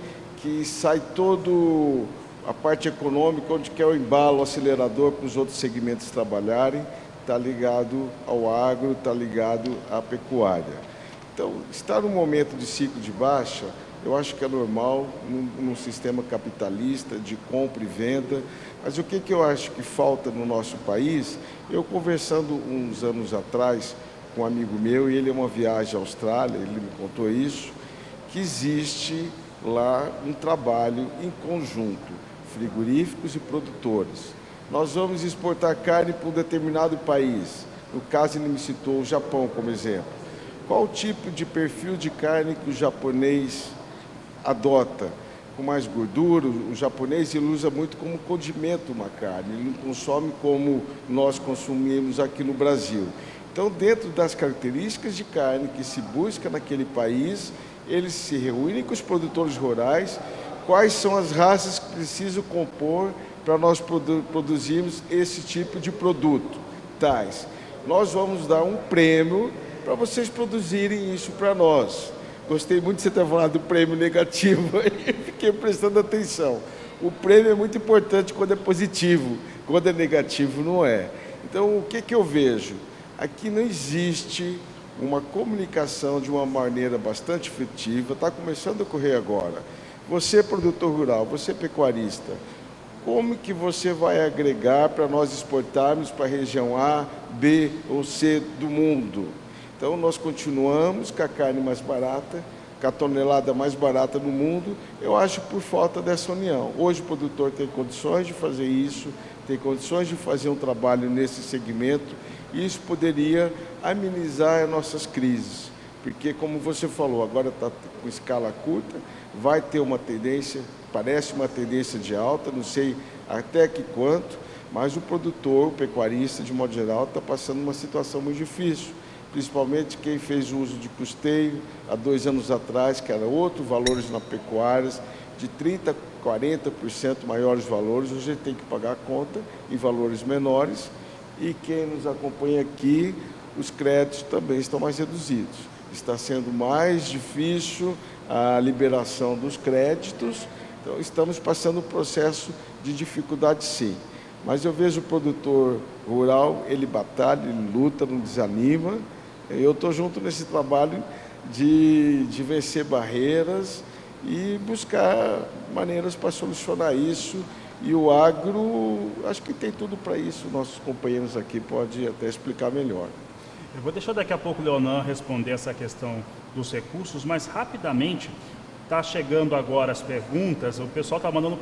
sai todo a parte econômica, onde quer o embalo, o acelerador para os outros segmentos trabalharem, está ligado ao agro, está ligado à pecuária. Então, estar num momento de ciclo de baixa, eu acho que é normal num sistema capitalista de compra e venda, mas o que eu acho que falta no nosso país, eu conversando uns anos atrás com um amigo meu, e ele é uma viagem à Austrália, ele me contou isso, que existe lá um trabalho em conjunto, frigoríficos e produtores. Nós vamos exportar carne para um determinado país. No caso, ele me citou o Japão como exemplo. Qual o tipo de perfil de carne que o japonês adota? Com mais gordura, o japonês ele usa muito como condimento uma carne, ele não consome como nós consumimos aqui no Brasil. Então, dentro das características de carne que se busca naquele país, eles se reúnem com os produtores rurais. Quais são as raças que precisam compor para nós produzirmos esse tipo de produto? Tais. Nós vamos dar um prêmio para vocês produzirem isso para nós. Gostei muito de você ter falado do prêmio negativo, e fiquei prestando atenção. O prêmio é muito importante quando é positivo, quando é negativo não é. Então, o que eu vejo? Aqui não existe uma comunicação de uma maneira bastante efetiva, está começando a ocorrer agora. Você, produtor rural, você, pecuarista, como que você vai agregar para nós exportarmos para a região A, B ou C do mundo? Então, nós continuamos com a carne mais barata, com a tonelada mais barata no mundo, eu acho por falta dessa união. Hoje o produtor tem condições de fazer isso, tem condições de fazer um trabalho nesse segmento, e isso poderia amenizar as nossas crises. Porque, como você falou, agora está com escala curta, vai ter uma tendência, parece uma tendência de alta, não sei até que quanto, mas o produtor, o pecuarista, de modo geral, está passando uma situação muito difícil. Principalmente quem fez uso de custeio há 2 anos atrás, que era outro valores na pecuária, de 30%, 40% maiores valores, hoje tem que pagar a conta em valores menores, e quem nos acompanha aqui, os créditos também estão mais reduzidos. Está sendo mais difícil a liberação dos créditos, então estamos passando um processo de dificuldade sim. Mas eu vejo o produtor rural, ele batalha, ele luta, não desanima. Eu estou junto nesse trabalho de vencer barreiras e buscar maneiras para solucionar isso. E o agro, acho que tem tudo para isso. Nossos companheiros aqui podem até explicar melhor. Eu vou deixar daqui a pouco o Leonan responder essa questão dos recursos, mas rapidamente, está chegando agora as perguntas, o pessoal está mandando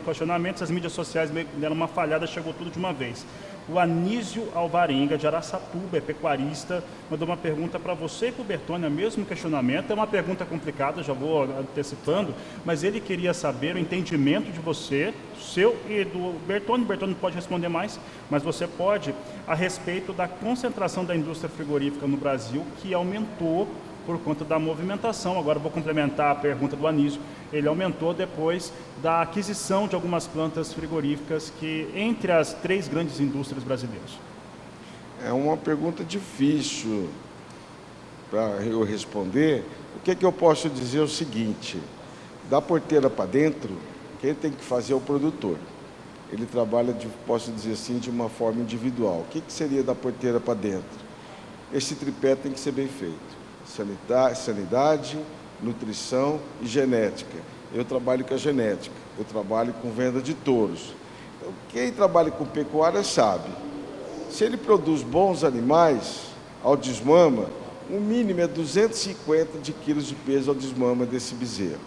questionamentos, as mídias sociais deram uma falhada, chegou tudo de uma vez. O Anísio Alvarenga, de Araçatuba, é pecuarista, mandou uma pergunta para você e para o Bertone, o mesmo questionamento. É uma pergunta complicada, já vou antecipando, mas ele queria saber o entendimento de você, seu e do Bertone. O Bertone pode responder mais, mas você pode, a respeito da concentração da indústria frigorífica no Brasil, que aumentou por conta da movimentação. Agora vou complementar a pergunta do Anísio. Ele aumentou depois da aquisição de algumas plantas frigoríficas que entre as 3 grandes indústrias brasileiras. É uma pergunta difícil para eu responder. O que eu posso dizer é o seguinte: da porteira para dentro, quem tem que fazer é o produtor. Ele trabalha, posso dizer assim, de uma forma individual. O que seria da porteira para dentro? Esse tripé tem que ser bem feito. Sanidade, nutrição e genética. Eu trabalho com a genética, eu trabalho com venda de touros. Então, quem trabalha com pecuária sabe, se ele produz bons animais ao desmama, o mínimo é 250 quilos de peso ao desmama desse bezerro.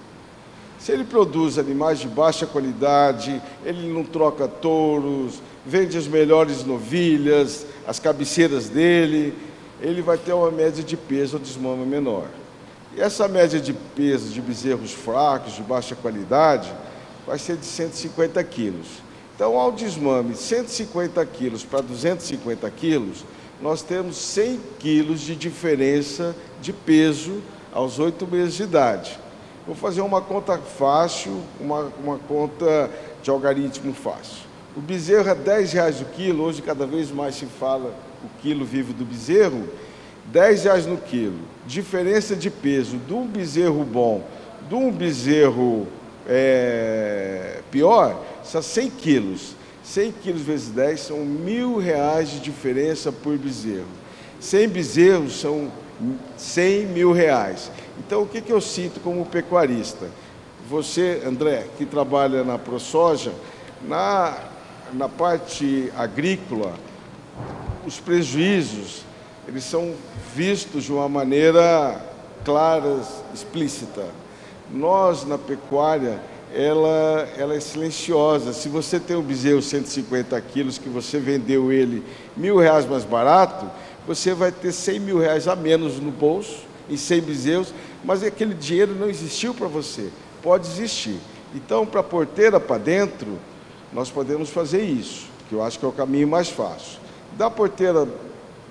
Se ele produz animais de baixa qualidade, ele não troca touros, vende as melhores novilhas, as cabeceiras dele, ele vai ter uma média de peso ao desmama menor. E essa média de peso de bezerros fracos, de baixa qualidade, vai ser de 150 quilos. Então, ao desmame 150 quilos para 250 quilos, nós temos 100 quilos de diferença de peso aos 8 meses de idade. Vou fazer uma conta fácil, uma conta de algarismo fácil. O bezerro é R$10 o quilo, hoje cada vez mais se fala o quilo vivo do bezerro, R$10 no quilo. Diferença de peso de um bezerro bom, de um bezerro pior, são 100 quilos. 100 quilos vezes 10 são R$1.000 de diferença por bezerro. 100 bezerros são R$100 mil. Então, o que eu sinto como pecuarista? Você, André, que trabalha na ProSoja, na parte agrícola, os prejuízos, eles são vistos de uma maneira clara, explícita. Nós, na pecuária, ela é silenciosa. Se você tem um bezerro 150 quilos, que você vendeu ele R$1.000 mais barato, você vai ter R$100 mil a menos no bolso, em 100 bezerros, mas aquele dinheiro não existiu para você. Pode existir. Então, para a porteira para dentro, nós podemos fazer isso, que eu acho que é o caminho mais fácil. Da porteira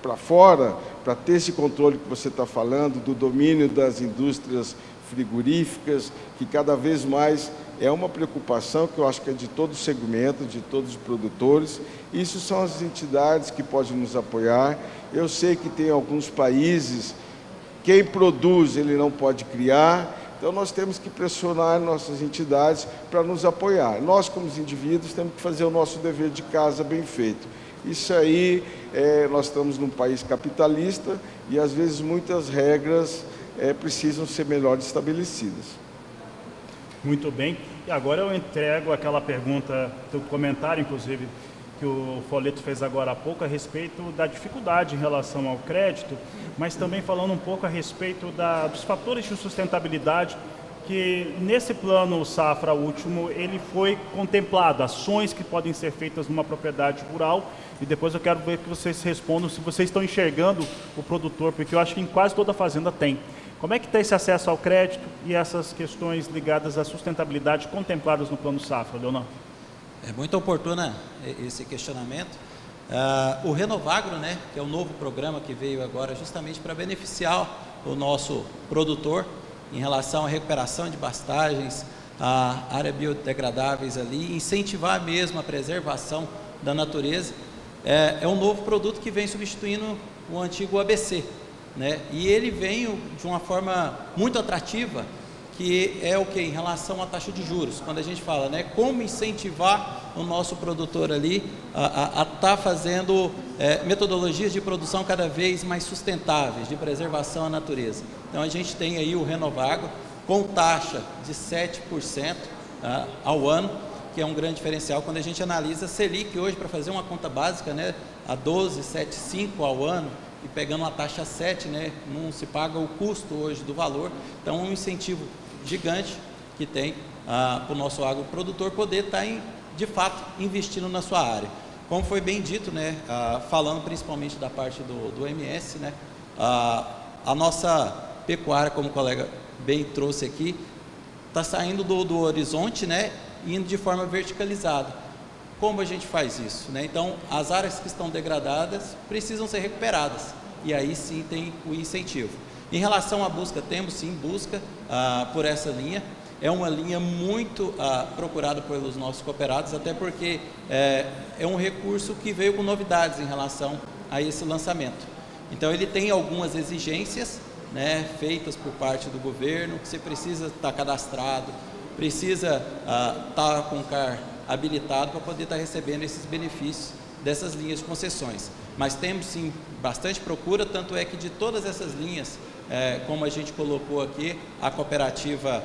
para fora, para ter esse controle que você está falando, do domínio das indústrias frigoríficas, que cada vez mais é uma preocupação que eu acho que é de todo o segmento, de todos os produtores. Isso são as entidades que podem nos apoiar. Eu sei que tem alguns países, quem produz ele não pode criar, então nós temos que pressionar nossas entidades para nos apoiar. Nós, como indivíduos, temos que fazer o nosso dever de casa bem feito. Isso aí, nós estamos num país capitalista e, às vezes, muitas regras precisam ser melhor estabelecidas. Muito bem. E agora eu entrego aquela pergunta, do comentário, inclusive, que o Folleto fez agora há pouco a respeito da dificuldade em relação ao crédito, mas também falando um pouco a respeito dos fatores de sustentabilidade, que nesse plano safra último ele foi contemplado, ações que podem ser feitas numa propriedade rural, e depois eu quero ver que vocês respondam se vocês estão enxergando o produtor, porque eu acho que em quase toda fazenda tem. Como é que está esse acesso ao crédito e essas questões ligadas à sustentabilidade contempladas no plano safra, Leonardo? É muito oportuno esse questionamento. O Renovagro, né, que é o novo programa que veio agora justamente para beneficiar o nosso produtor em relação à recuperação de pastagens, a áreas biodegradáveis ali, incentivar mesmo a preservação da natureza. É um novo produto que vem substituindo o antigo ABC, né? E ele veio de uma forma muito atrativa, que é o que? Em relação à taxa de juros. Quando a gente fala, né, como incentivar o nosso produtor ali a estar fazendo metodologias de produção cada vez mais sustentáveis, de preservação à natureza. Então a gente tem aí o Renovagro com taxa de 7% ao ano, que é um grande diferencial quando a gente analisa a Selic hoje, para fazer uma conta básica, né, a 12,75 ao ano, e pegando uma taxa 7, né, não se paga o custo hoje do valor. Então, um incentivo gigante que tem para o nosso agroprodutor poder estar, de fato, investindo na sua área. Como foi bem dito, né, falando principalmente da parte do MS, né, a nossa pecuária, como o colega bem trouxe aqui, está saindo do horizonte, né, indo de forma verticalizada. Como a gente faz isso, né? Então, as áreas que estão degradadas precisam ser recuperadas, e aí sim tem o incentivo. Em relação à busca, temos sim busca por essa linha. É uma linha muito procurada pelos nossos cooperados, até porque é um recurso que veio com novidades em relação a esse lançamento. Então, ele tem algumas exigências, né, feitas por parte do governo, que você precisa estar cadastrado, precisa estar com o CAR habilitado para poder estar recebendo esses benefícios dessas linhas de concessões. Mas temos sim bastante procura, tanto é que de todas essas linhas, como a gente colocou aqui, a cooperativa,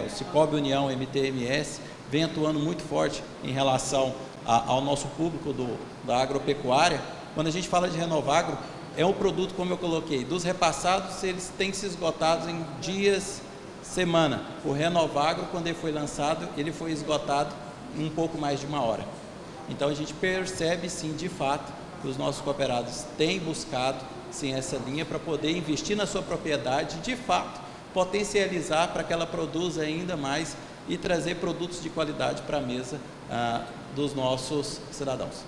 o Cicobi União MTMS, vem atuando muito forte em relação ao nosso público da agropecuária. Quando a gente fala de Renovagro, é um produto, como eu coloquei, dos repassados, eles têm se esgotado em dias, semana. O Renovagro, quando ele foi lançado, ele foi esgotado em um pouco mais de 1 hora. Então a gente percebe sim, de fato, que os nossos cooperados têm buscado sim essa linha para poder investir na sua propriedade, de fato, potencializar para que ela produza ainda mais e trazer produtos de qualidade para a mesa dos nossos cidadãos.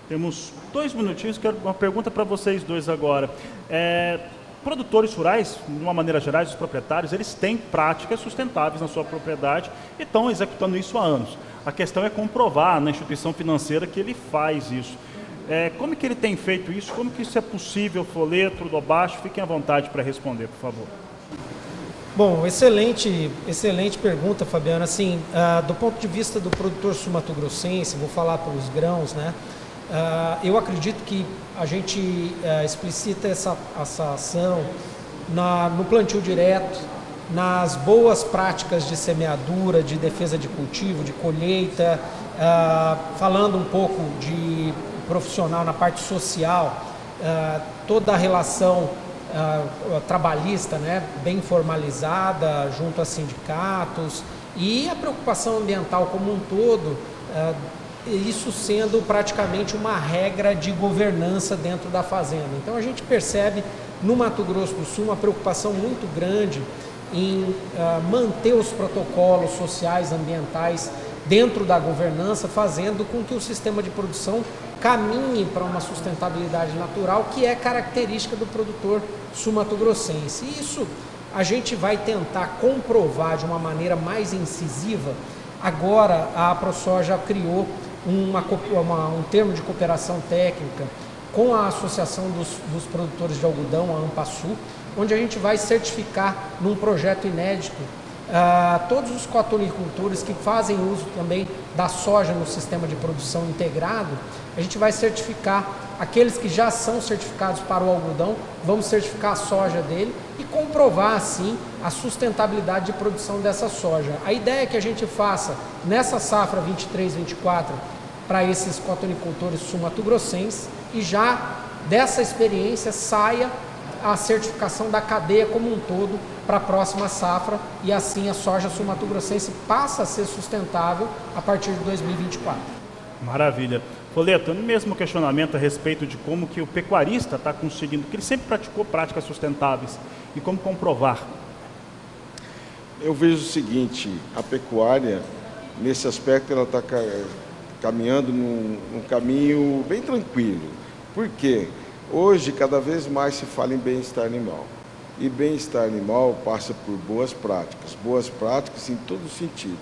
Temos 2 minutinhos, quero uma pergunta para vocês dois agora. Produtores rurais, de uma maneira geral, os proprietários, eles têm práticas sustentáveis na sua propriedade e estão executando isso há anos. A questão é comprovar na instituição financeira que ele faz isso. Como que ele tem feito isso? Como que isso é possível, Folleto, Rodobacho? Fiquem à vontade para responder, por favor. Bom, excelente pergunta, Fabiano. Assim, do ponto de vista do produtor sul-mato-grossense, vou falar pelos grãos, né? Eu acredito que a gente explicita essa ação no plantio direto, nas boas práticas de semeadura, de defesa de cultivo, de colheita, falando um pouco de profissional na parte social, toda a relação trabalhista, né, bem formalizada junto a sindicatos, e a preocupação ambiental como um todo, isso sendo praticamente uma regra de governança dentro da fazenda. Então a gente percebe no Mato Grosso do Sul uma preocupação muito grande em manter os protocolos sociais, ambientais dentro da governança, fazendo com que o sistema de produção caminhe para uma sustentabilidade natural que é característica do produtor sul-mato-grossense. E isso a gente vai tentar comprovar de uma maneira mais incisiva. Agora a AproSoja criou um termo de cooperação técnica com a Associação dos Produtores de Algodão, a AmpaSul, onde a gente vai certificar num projeto inédito todos os coatonicultores que fazem uso também da soja no sistema de produção integrado. A gente vai certificar aqueles que já são certificados para o algodão, vamos certificar a soja dele e comprovar assim a sustentabilidade de produção dessa soja. A ideia é que a gente faça nessa safra 23-24 para esses cotonicultores sul-mato-grossenses e já dessa experiência saia a certificação da cadeia como um todo para a próxima safra e assim a soja sul-mato-grossense passa a ser sustentável a partir de 2024. Maravilha. Folleto, mesmo questionamento a respeito de como que o pecuarista está conseguindo, que ele sempre praticou práticas sustentáveis, e como comprovar? Eu vejo o seguinte, a pecuária, nesse aspecto, ela está caminhando num caminho bem tranquilo. Por quê? Hoje, cada vez mais se fala em bem-estar animal. E bem-estar animal passa por boas práticas em todos os sentidos.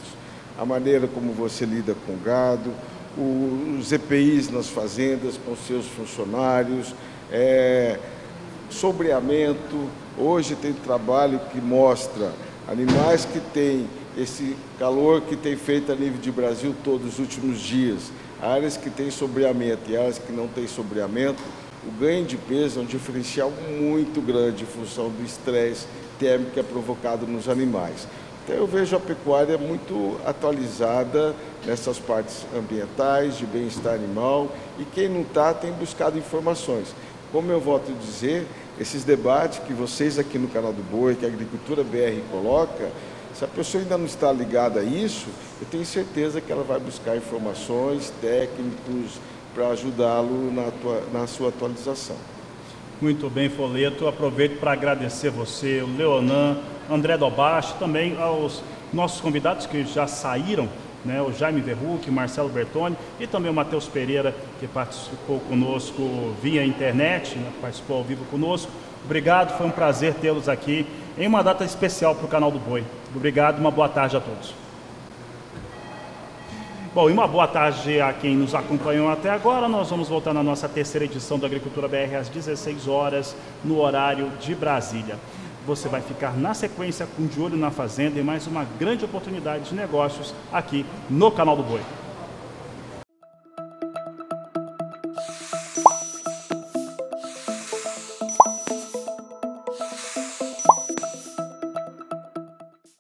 A maneira como você lida com o gado, os EPIs nas fazendas com seus funcionários, sobreamento. Hoje tem trabalho que mostra animais que têm esse calor que tem feito a nível de Brasil todos os últimos dias, áreas que têm sobreamento e áreas que não têm sobreamento, o ganho de peso é um diferencial muito grande em função do estresse térmico que é provocado nos animais. Então eu vejo a pecuária muito atualizada nessas partes ambientais, de bem-estar animal, e quem não está tem buscado informações. Como eu volto a dizer, esses debates que vocês aqui no Canal do Boi, que a Agricultura BR coloca, se a pessoa ainda não está ligada a isso, eu tenho certeza que ela vai buscar informações, técnicos, para ajudá-lo na sua atualização. Muito bem, Folleto. Aproveito para agradecer você, o Leonan, André Dobache, também aos nossos convidados que já saíram, né, o Jaime Verruc, Marcelo Bertoni e também o Matheus Pereira, que participou conosco via internet, né, participou ao vivo conosco. Obrigado, foi um prazer tê-los aqui em uma data especial para o Canal do Boi. Obrigado, uma boa tarde a todos. Bom, e uma boa tarde a quem nos acompanhou até agora. Nós vamos voltar na nossa terceira edição da Agricultura BR às 16 horas, no horário de Brasília. Você vai ficar na sequência com De Olho na Fazenda e mais uma grande oportunidade de negócios aqui no Canal do Boi.